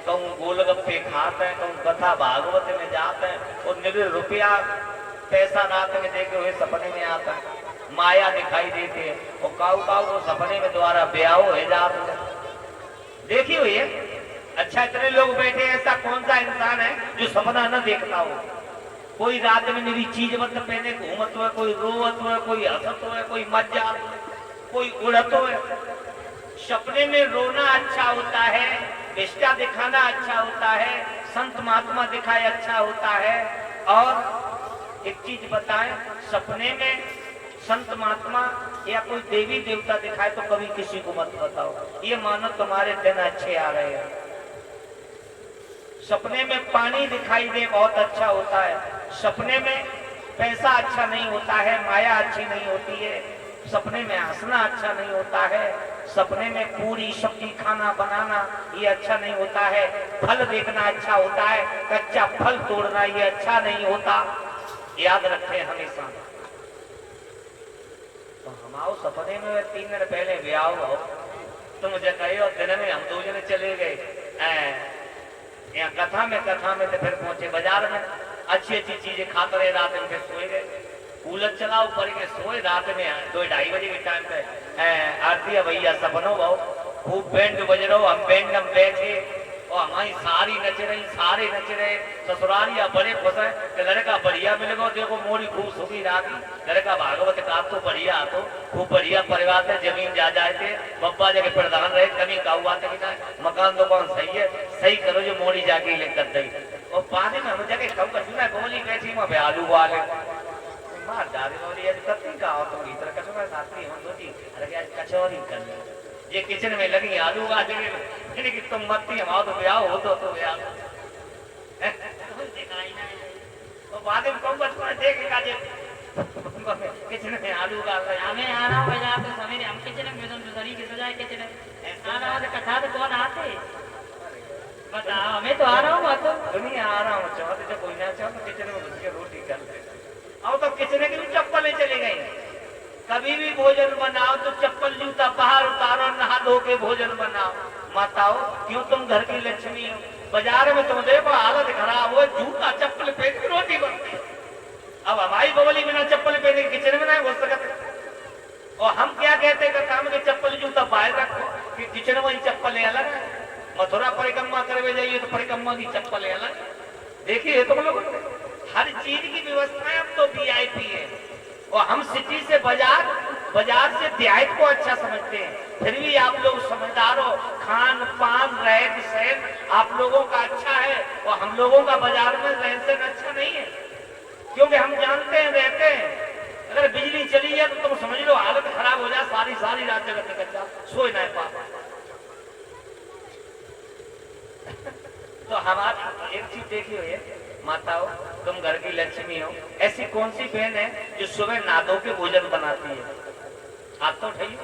कहूँ गोलगप्पे खाते हैं, कहूँ कथा भागवत में जाते हैं, और निर रुपया पैसा रात में देखे हुए सपने में आता है, माया दिखाई देती है, और काऊ काऊ को सपने में द्वारा ब्याह हो जाते हैं। देखी हुई है। अच्छा, इतने लोग बैठे, ऐसा कौन सा इंसान है जो सपना न देखता हो? कोई रात में नई चीज मत पहने घूमत हो, कोई रोवत हो, कोई हंसत हो, कोई मजा, कोई उड़त हो। सपने में रोना अच्छा होता है, विष्टा दिखाना अच्छा होता है, संत महात्मा दिखाए अच्छा होता है। और एक चीज बताएं, सपने में संत महात्मा या कोई देवी देवता दिखाए तो कभी किसी को मत बताओ, ये मानो तुम्हारे दिन अच्छे आ रहे हैं। सपने में पानी दिखाई दे बहुत अच्छा होता है। सपने में पैसा अच्छा नहीं होता है, माया अच्छी नहीं होती है। सपने में हंसना अच्छा नहीं होता है। सपने में पूरी सब्जी खाना बनाना ये अच्छा नहीं होता है। फल देखना अच्छा होता है, कच्चा फल तोड़ना ये अच्छा नहीं होता। याद रखें हमेशा। तो हमारे सपने में 3 दिन पहले ब्याह हो, तो मुझे कहे और दिन में हम 2 जने चले गए यहाँ कथा में तो फिर पहुंचे बाजार में, अच्छी अच्छी चीजें खाते रहे, रात में फिर सोए गए। कूलर चलाओ ऊपर के सोए, रात में 2-2:30 बजे के टाइम पे आरती है भैया सपनों भाव खूब बैंड बज रहा हो, हम बैंड में बैठे और हमारी सारी नच रही, सारे नच रहे। ससुरालिया बड़े खुश है कि लड़का बढ़िया मिल गो, देखो मोरी खूब सुखी राती, लड़का भागवत का तो बढ़िया तो खूब बढ़िया परिवार है, जमीन जा जाए थे, बब्बा जगह प्रधान रहे, कमी का हुआ था कि ना मकान दुकान सही है, सही करो जो मोरी जाके लेकर दी। और पानी में हम जगह कम कर सुना गोली बैठी वहां पे आलू वाले मार डाले, और ये कतनी का हो तुम इधर कचौरी साथी हम सोची अरे आज कचौरी कर ले, ये किचन में लगी आलू वाले कि तुम मत हम आओ तो ब्याह हो तो ब्याह तो बाद में कौन बचपन देखेगा जे किचन में आलू का हमें आ रहा हूँ बाजार तो सवेरे हम किचन में दूसरी की सजाए किचन आ रहा हूँ कथा तो कौन आते बताओ, हमें तो आ रहा हूँ तो दुनिया आ रहा हूँ चाहते जब कोई ना चाहो तो किचन में घुस के रोटी कर ले। अब तो किचन की भी चप्पलें चली गई। कभी भी भोजन बनाओ तो चप्पल जूता बाहर उतारो, नहा धो के भोजन बनाओ। माताओ क्यों तुम घर की लक्ष्मी हो, बाजार में तुम देखो हालत खराब हो, जूता चप्पल पहन के रोटी बनती। अब हमारी बबली बिना चप्पल पहने किचन में नहीं घुस सकते। और हम क्या कहते हैं काम के चप्पल जूता बाहर रखो कि किचन में चप्पलें अलग है। मथुरा परिक्रमा करवे जाइए तो परिक्रमा की चप्पलें अलग। देखिए तुम लोग हर चीज की व्यवस्थाएं अब तो वीआईपी है। और हम सिटी से बाजार से देहात को अच्छा समझते हैं, फिर भी आप लोग समझदार हो। खान पान रहन सहन आप लोगों का अच्छा है और हम लोगों का बाजार में रहन सहन अच्छा नहीं है, क्योंकि हम जानते हैं रहते हैं। अगर बिजली चली जाए तो तुम समझ लो हालत खराब हो जाए, सारी रात जगह निकल जा, सोए ना पा। तो हमारी एक चीज देखी हुई है माताओं, तुम घर की लक्ष्मी हो। ऐसी कौन सी बहन है जो सुबह नादों के भोजन बनाती है? हाथ तो उठाइए।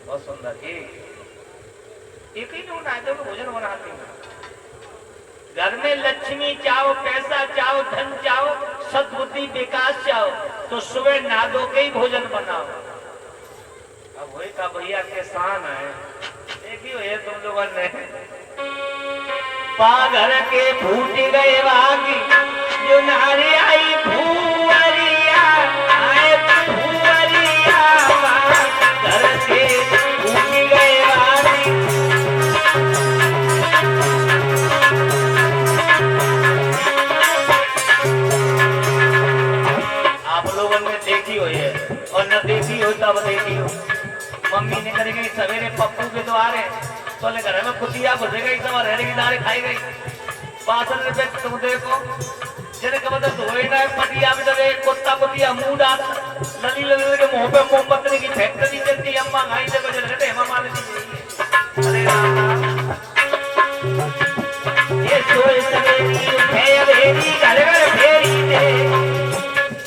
बहुत सुंदर। एक ही लोग नादों के भोजन बनाती है। घर में लक्ष्मी चाहो, पैसा चाहो, धन चाहो, सद्बुद्धि विकास चाहो तो सुबह नादों के ही भोजन बनाओ। अब वही का भैया किसान है, देखियो ये तुम लोगों ने पागर के फूट गए वागी जो नारी आई भूवरिया आए भूवरिया पागर के फूट गए वागी करेगी सवेरे पप्पू के द्वारे तो ले घर में कुतिया घुसे गई सब रहने की दारे खाई गई 62 रुपए तुम देखो जने कब तो धोए ना पटिया में तो कुत्ता कुतिया मुंह डाल लली लली के मुंह पे मोमबत्ती की फैक्ट्री चलती अम्मा गाई से बजे रहते हेमा मालिनी अरे राम ये सोए सवेरी उठे अवेरी घर घर फेरी दे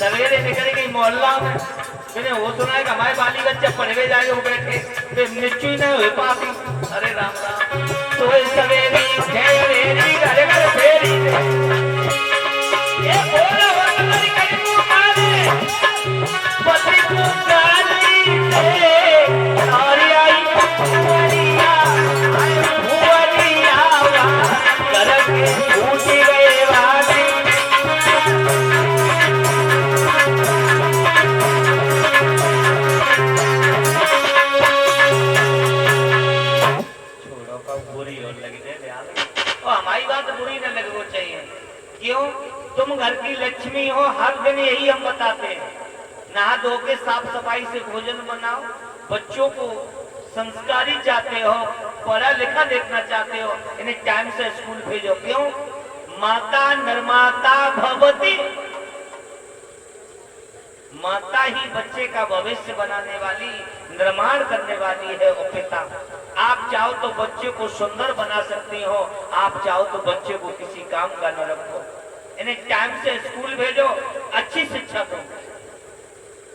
सवेरे निकल गई मोहल्ला में मैंने वो सुना है कि हमारे बाली बच्चे पढ़वे जाए वो बैठे वे निश्चय नहीं हुए पाती अरे राम राम सोए सवेरी उठे अवेरी घर घर फेरी दे ये बोला वरना कहीं को मारे पति को गाली दे सारी आई बुआरिया कर के टूट गए वाली छोड़ो का बुरी और लगी दे और हमारी बात बुरी न लगो चाहिए क्यों तुम घर की लक्ष्मी हो हर दिन यही हम बताते हैं नहा धो के साफ सफाई से भोजन बनाओ बच्चों को संस्कारी चाहते हो पढ़ा लिखा देखना चाहते हो इन्हें टाइम से स्कूल भेजो क्यों माता निर्माता भवती माता ही बच्चे का भविष्य बनाने वाली निर्माण करने वाली है और पिता आप चाहो तो बच्चे को सुंदर बना सकती हो आप चाहो तो बच्चे को किसी काम का न रखो इन्हें टाइम से स्कूल भेजो अच्छी शिक्षा दो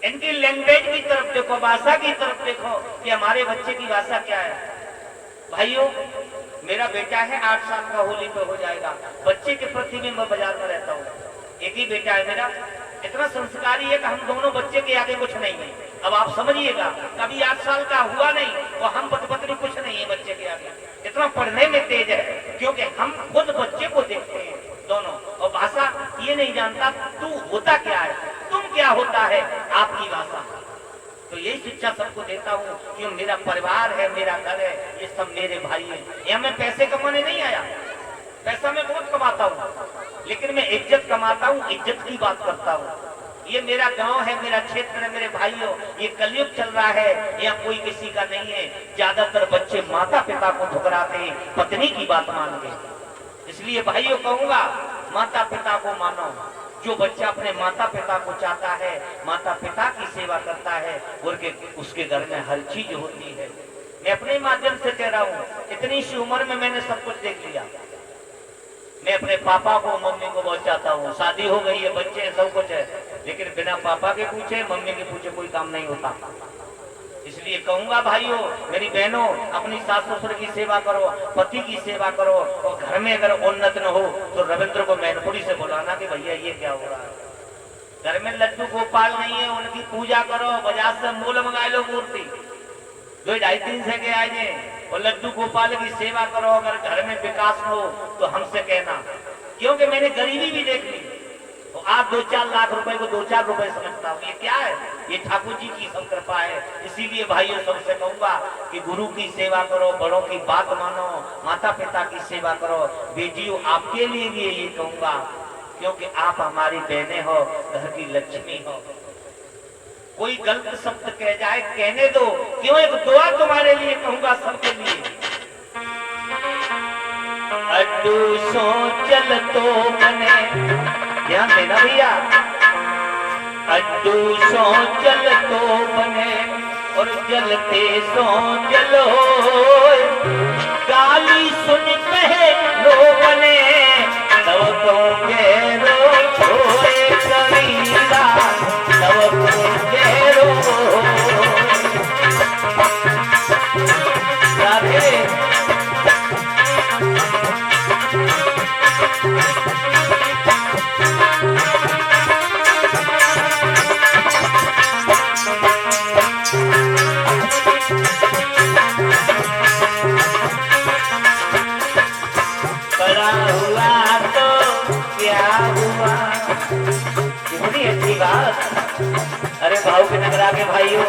इनकी लैंग्वेज की तरफ देखो भाषा की तरफ देखो कि हमारे बच्चे की भाषा क्या है भाइयों मेरा बेटा है 8 साल का होली पे हो जाएगा बच्चे के प्रति में मैं बाजार में रहता हूँ एक ही बेटा है मेरा इतना संस्कारी है कि हम दोनों बच्चे के आगे कुछ नहीं है अब आप समझिएगा कभी 8 साल का हुआ नहीं और हम पत्नी कुछ नहीं है बच्चे के आगे इतना पढ़ने में तेज है क्योंकि हम खुद बच्चे को देखते हैं दोनों और भाषा ये नहीं जानता तू होता क्या है तुम क्या होता है आपकी भाषा तो यही शिक्षा सबको देता हूँ कि मेरा परिवार है मेरा घर है ये सब मेरे भाई है यहाँ मैं पैसे कमाने नहीं आया पैसा मैं बहुत कमाता हूँ लेकिन मैं इज्जत कमाता हूँ इज्जत की बात करता हूँ ये मेरा गांव है मेरा क्षेत्र है मेरे भाइयों ये कलयुग चल रहा है यहाँ कोई किसी का नहीं है ज्यादातर बच्चे माता पिता को ठुकराते पत्नी की बात मान गए इसलिए भाइयों कहूंगा माता पिता को मानो जो बच्चा अपने माता पिता को चाहता है माता पिता की सेवा करता है उसके घर में हर चीज होती है मैं अपने माध्यम से कह रहा हूँ इतनी सी उम्र में मैंने सब कुछ देख लिया मैं अपने पापा को मम्मी को बहुत चाहता हूँ शादी हो गई है बच्चे सब कुछ है लेकिन बिना पापा के पूछे मम्मी के पूछे कोई काम नहीं होता इसलिए कहूंगा भाइयों मेरी बहनों अपनी सास ससुर की सेवा करो पति की सेवा करो और घर में अगर उन्नत न हो तो रविंद्र को मैनपुरी से बुलाना कि भैया ये क्या हो रहा है घर में लड्डू गोपाल नहीं है उनकी पूजा करो बाजार से मूल मंगा लो मूर्ति 2-2.5 से के आए और लड्डू गोपाल की सेवा करो अगर घर में विकास हो तो हमसे कहना क्योंकि मैंने गरीबी भी देख ली तो आप 2-4 लाख रुपए को 2-4 रुपए समझता हूँ ये क्या है ये ठाकुर जी की सब कृपा है इसीलिए भाइयों सबसे कहूंगा कि गुरु की सेवा करो बड़ों की बात मानो माता पिता की सेवा करो बेटियों आपके लिए भी ये कहूंगा क्योंकि आप हमारी बहनें हो घर की लक्ष्मी हो कोई गलत शब्द कह जाए कहने दो क्यों एक दुआ तुम्हारे लिए कहूंगा सबके लिए अड्डू सो चल तो मने ध्यान देना भैया अड्डू सो चल तो बने और जलते सो जलो गाली सुन कहे लो बने तब तो गेरो छोड़े कबीरा तब तो गेरो राधे अरे भाव के नगरा के भाइयों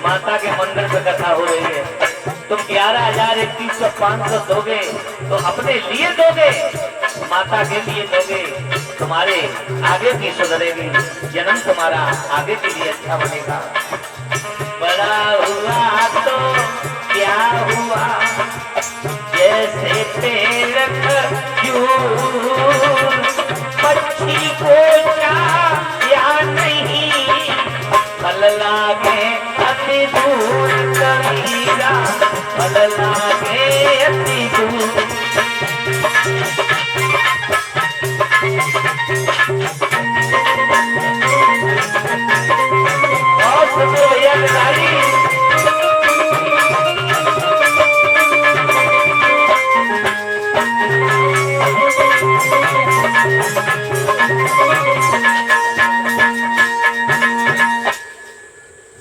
माता के मंदिर पे कथा हो रही है तुम 11,000-21,500 दोगे तो अपने लिए दोगे माता के लिए दोगे तुम्हारे आगे की सुधरेगी जन्म तुम्हारा आगे के लिए अच्छा बनेगा बड़ा हुआ तो क्या हुआ, जैसे पेड़ खजूर, पक्षी को या नहीं, फल लागे अति दूर कबीरा, फल लागे अति दूर। और सुनो भैया बिहारी,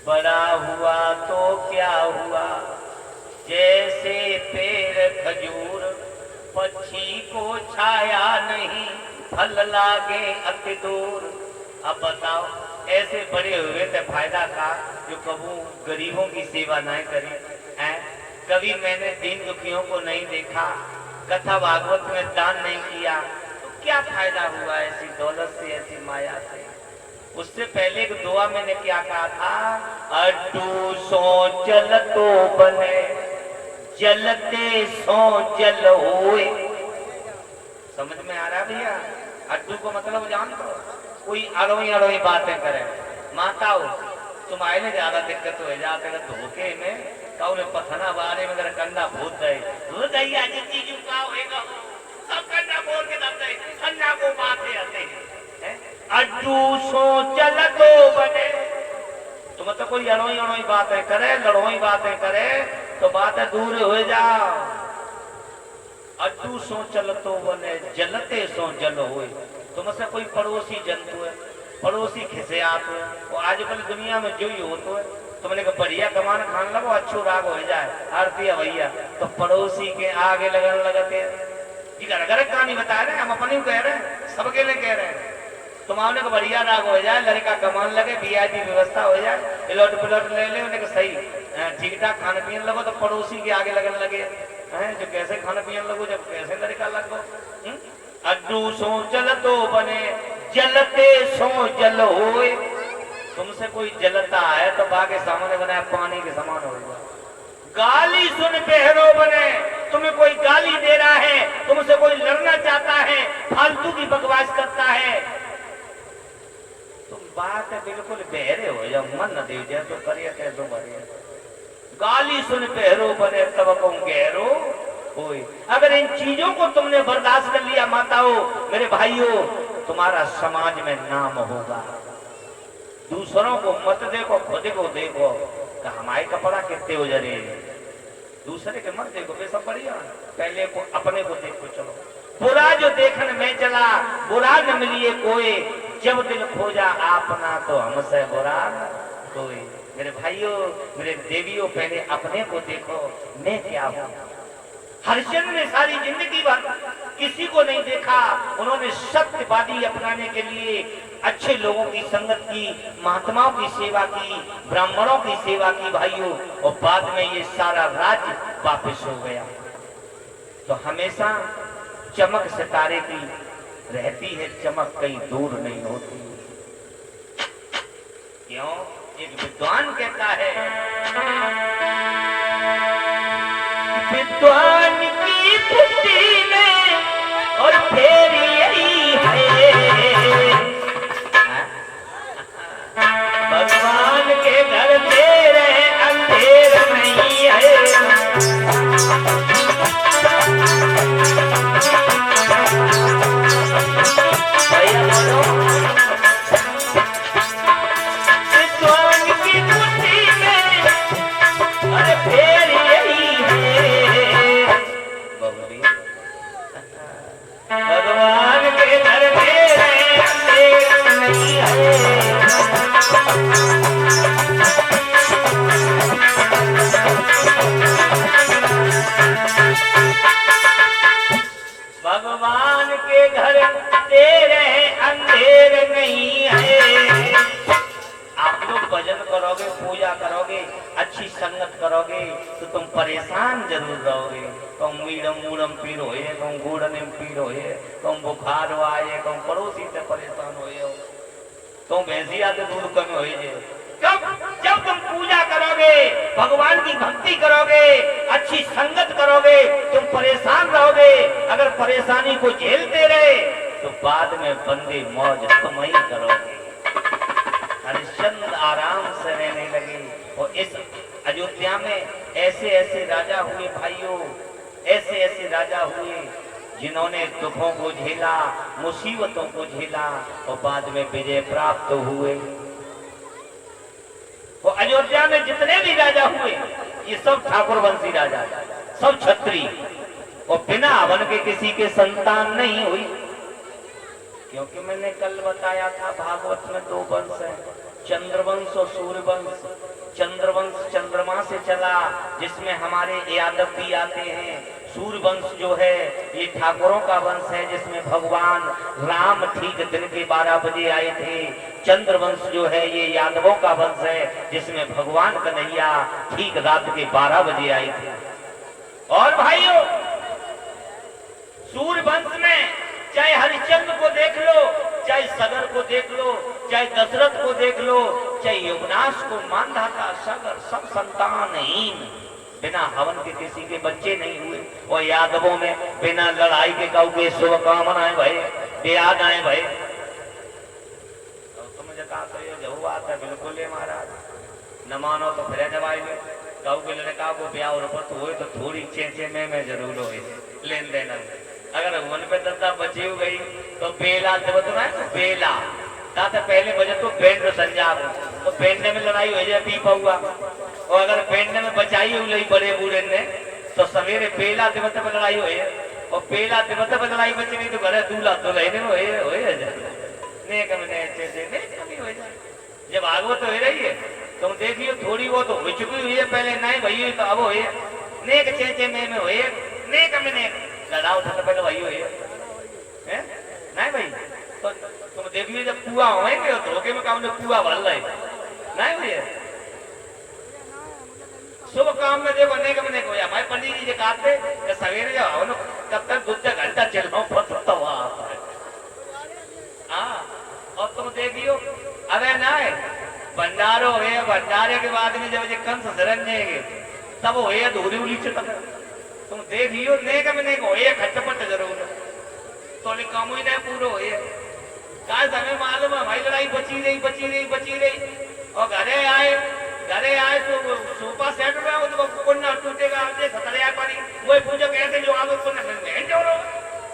बड़ा हुआ तो क्या हुआ, जैसे पेड़ खजूर, पक्षी को छाया नहीं, फल लागे अति दूर। अब बताओ, ऐसे बड़े हुए थे फायदा का जो कबू गरीबों की सेवा नहीं करी है। कभी मैंने दीन दुखियों को नहीं देखा, कथा भागवत में दान नहीं किया, तो क्या फायदा हुआ ऐसी दौलत से, ऐसी माया से। उससे पहले एक दुआ मैंने क्या कहा था, अड्डू सो जल तो बने, जलते सो जल होए। समझ में आ रहा भैया? अड्डू को मतलब जान दो, कोई अड़ोई अड़ोई बातें करे। माताओ तुम आए ने ज्यादा दिक्कत हो जाते धोखे में कौ ने पथना बारे में अगर कंडा भूत दे भूत दई आज चीज का होएगा, सब कंडा बोल के दब दे कंडा को बातें आते हैं। अड्डू सो चल तो बने, तुम तो कोई अड़ोई अड़ोई बातें करे, लड़ोई बातें करे तो बातें दूर हो जाओ। अड्डू सो चल तो बने, जलते सो जल होए। तुमसे कोई पड़ोसी जंतु है, पड़ोसी खिसे आते हैं, वो आजकल दुनिया में जो ही होता है, तुमने कहा बढ़िया कमान खान लगो, अच्छो राग हो जाए, आरती है भैया, तो पड़ोसी के आगे लगन लगते जी। घर घर कहानी बता रहे हैं, हम अपनी कह रहे हैं, सबके लिए कह रहे हैं। तुम आपने को बढ़िया राग हो जाए, लड़का कमान लगे, वीआईपी व्यवस्था हो जाए, इलट पलट ले ले, उन्हें सही ठीक ठाक खाने पीने लगो, तो पड़ोसी के आगे लगन लगे हैं जो कैसे खाने पीने लगो, जब कैसे लड़का लगो। अड्डू सो जल तो बने, जलते सो जल होए। तुमसे कोई जलता है तो बाके सामने बनाया पानी के समान होगा। गाली सुन बहरो बने, तुम्हें कोई गाली दे रहा है, तुमसे कोई लड़ना चाहता है, फालतू की बकवास करता है, तुम बात है बिल्कुल बहरे हो जाओ, मन न दे जाए तो करिए कैसो करिए। गाली सुन बहरो बने तब कहूं गहरो होए। अगर इन चीजों को तुमने बर्दाश्त कर लिया माताओं, मेरे भाइयों, तुम्हारा समाज में नाम होगा। दूसरों को मत देखो, खुद को देखो, हमारे कपड़ा कितने हो जा रहे हैं, दूसरे के मत देखो, वे सब बढ़िया, पहले को अपने को देखो। चलो बुरा जो देखने में चला, बुरा न मिलिए कोई, जब दिल खोजा आपना तो हमसे बुरा कोई। मेरे भाइयों, मेरे देवियों, पहले अपने को देखो, मैं क्या हूँ। हरिश्चंद्र ने सारी जिंदगी भर किसी को नहीं देखा, उन्होंने सत्यवादी अपनाने के लिए अच्छे लोगों की संगत की, महात्माओं की सेवा की, ब्राह्मणों की सेवा की भाइयों, और बाद में ये सारा राज्य वापस हो गया। तो हमेशा चमक सितारे की रहती है, चमक कहीं दूर नहीं होती। क्यों? एक विद्वान कहता है, विद्वान की बुद्धि में और फिर यही है, भगवान के घर तेरे अंधेर नहीं है। भैया बोलो, विद्वान की बुद्धि में और फिर यही है, भगवान के घर तेरे अंधेर नहीं है। भगवान के घर तेरे अंधेर नहीं है। आप लोग भजन करोगे, पूजा करोगे, अच्छी संगत करोगे तो तुम परेशान जरूर रहोगे। तुम मीडम मूडम पीड़ होए, तुम गुड़ने पीड़ होए, तुम बुखार आए, तुम पड़ोसी से परेशान होए, तुम भैंसिया से दूर कम होए, कब? जब तुम पूजा करोगे, भगवान की भक्ति करोगे, अच्छी संगत करोगे, तुम परेशान रहोगे। अगर परेशानी को झेलते रहे तो बाद में बंदे मौज तुम ही करोगे। हरिश्चंद्र आराम से रहने लगे। और इस अयोध्या में ऐसे ऐसे राजा हुए भाइयों, ऐसे ऐसे राजा हुए जिन्होंने दुखों को झेला, मुसीबतों को झेला और बाद में विजय प्राप्त हुए। वो अयोध्या में जितने भी राजा हुए ये सब ठाकुर वंशी राजा, सब क्षत्रिय, और बिना हवन के किसी के संतान नहीं हुई। क्योंकि मैंने कल बताया था भागवत में दो वंश है, चंद्रवंश और सूर्यवंश। चंद्रवंश चंद्रमा से चला जिसमें हमारे यादव भी आते हैं। सूर्यवंश जो है ये ठाकुरों का वंश है जिसमें भगवान राम ठीक दिन के 12 बजे आए थे। चंद्रवंश जो है ये यादवों का वंश है जिसमें भगवान कन्हैया ठीक रात के 12 बजे आए थे। और भाइयों, सूर्यवंश में चाहे हरिश्चंद्र को देख लो, चाहे सगर को देख लो, चाहे दशरथ को देख लो, चाहे युवनाश को, मानधाता, सगर, सब संतानहीन, बिना हवन के किसी के बच्चे नहीं हुए। और यादवों में बिना लड़ाई के काऊ के शुभकामनाएं भाई, बेयादाएं भाई। तो मुझे कहा तो ये जो बात है बिल्कुल है महाराज, न मानो तो फिर जवाई में काऊ के लड़का को ब्याह और तो हुए तो थोड़ी चेचे में जरूर हो लेन देन। अगर मन पे दत्ता बची हो गई तो बेला जब तो ना बेला ताते पहले बजे तो बैंड संजाब, तो बैंडने में लड़ाई हो जाए पी पाऊंगा। और अगर बैंडने में बचाई हो लई बड़े बूढ़े ने तो सवेरे बेला दिवस पे लड़ाई होए, और बेला दिवस पे लड़ाई बची नहीं तो घरे दूल्हा दुल्हन में होए नेक में ने कमी हो जाए। जब भागवत हो रही है तुम देखियो थोड़ी वो तो हो चुकी हुई है पहले, नहीं भई तो अब होए नेक चेचे में होए नेक में नेक लड़ाओ था तो पहले वही हुई है नहीं भाई। तो तुम देखिए जब कुआ होएंगे तो धोखे में काम कुआ भर रहे नहीं हुई है। शुभ काम में देखो नेक में नेक हो हमारे पंडित जी कहते कि सवेरे जाओ ना तब तक 2 घंटा चल रहा हूँ। हाँ, और तुम देखियो अबे ना भंडारो है, भंडारे के बाद में जब ये कंस शरण जाएंगे तब हो धूरी उली तब तुम देखियो नेक में नेक हो खटपट जरूर तो काम ही नहीं पूरा हो का समय मालूम है भाई लड़ाई बची रही और घरे आए तो सोफा सेट में तो कोन्ना टूटेगा सतरिया पड़ी वही पूछो कैसे जो आगे कोन्ना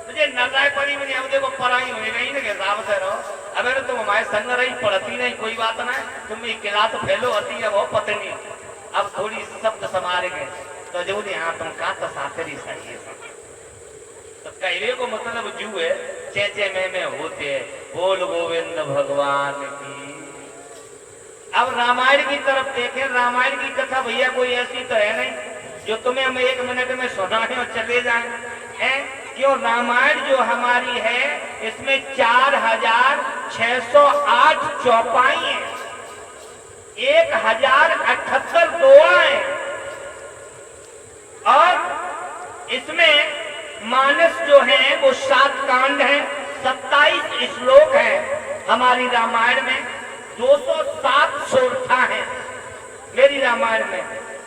मुझे नराय पड़ी मुझे अब देखो पढ़ाई हो गई ना हिसाब से रहो। अब तुम हमारे संग रही पढ़ती नहीं कोई बात ना, तुम एक क्लास फैलो होती है वो पत्नी अब थोड़ी शब्द संभाल गए तो जो यहाँ तुम का तो साथरी सही तो कहने को मतलब जू है चेचे में होते है। बोल गोविंद भगवान की। अब रामायण की तरफ देखें, रामायण की कथा भैया कोई ऐसी तो है नहीं जो तुम्हें हम 1 मिनट में सुनाएं और चले जाएं हैं। क्यों? रामायण जो हमारी है इसमें 4608 चौपाई है, 1078 दोहा है और इसमें मानस जो है वो 7 कांड है, 27 श्लोक है हमारी रामायण में, 207 सोरठा है मेरी रामायण में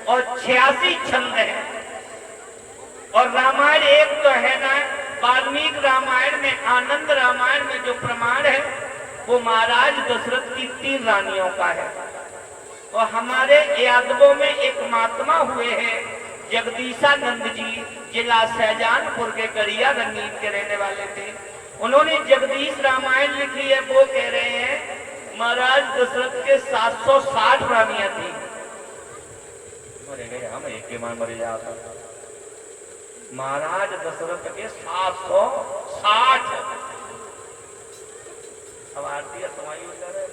और 86 छंद है। और रामायण एक तो है ना वाल्मीकि रामायण में, आनंद रामायण में जो प्रमाण है वो महाराज दशरथ की 3 रानियों का है। और हमारे यादवों में एक महात्मा हुए हैं जगदीशानंद जी, जिला शाहजहानपुर के करिया रंगीन के रहने वाले थे। उन्होंने जगदीश रामायण लिखी है। वो कह रहे हैं महाराज दशरथ के 760 रानियां थी। मरे गए हम एक के मान मरे जाता। महाराज दशरथ के 760। अब आरती है तुम्हारी उधर है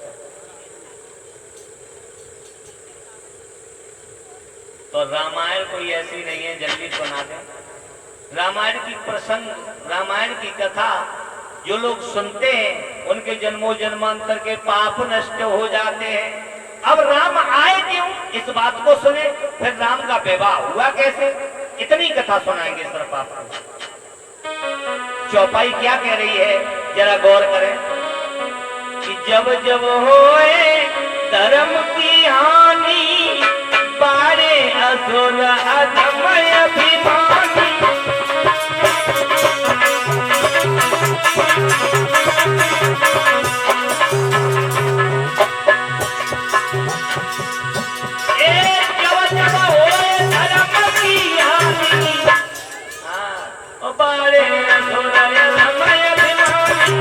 तो रामायण कोई ऐसी नहीं है जल्दी सुना दें। रामायण की प्रसंग, रामायण की कथा जो लोग सुनते हैं उनके जन्मों जन्मांतर के पाप नष्ट हो जाते हैं। अब राम आए क्यों इस बात को सुने, फिर राम का विवाह हुआ कैसे, इतनी कथा सुनाएंगे सिर्फ आपको। चौपाई क्या कह रही है जरा गौर करें कि जब जब होए धर्म की असुर अधमय अभिमानी। जब जब होए धर्म की हानि, बाड़े असुर अधमय अभिमानी।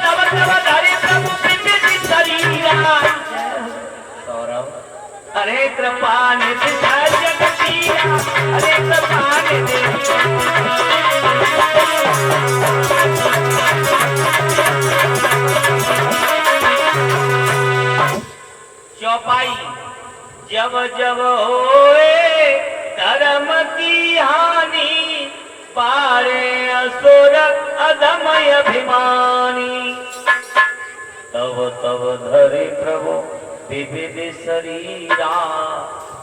तब तब धरे प्रभु विपिन शरीरा। सौरभ, हरे कृपा निधि जगतीरा, हरे कृपा निधि। चौपाई, जब जब होए धर्म की हानि, पारे असुर अधमय अभिमानी। तब तब धरे प्रभु विविध शरीरा,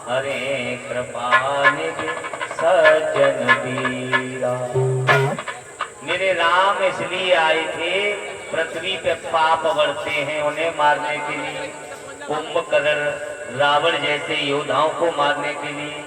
हरे कृपा निधि सज्जन वीरा। मेरे राम इसलिए आए थे, पृथ्वी पे पाप बढ़ते हैं उन्हें मारने के लिए, कुंभकर्ण रावण जैसे योद्धाओं को मारने के लिए।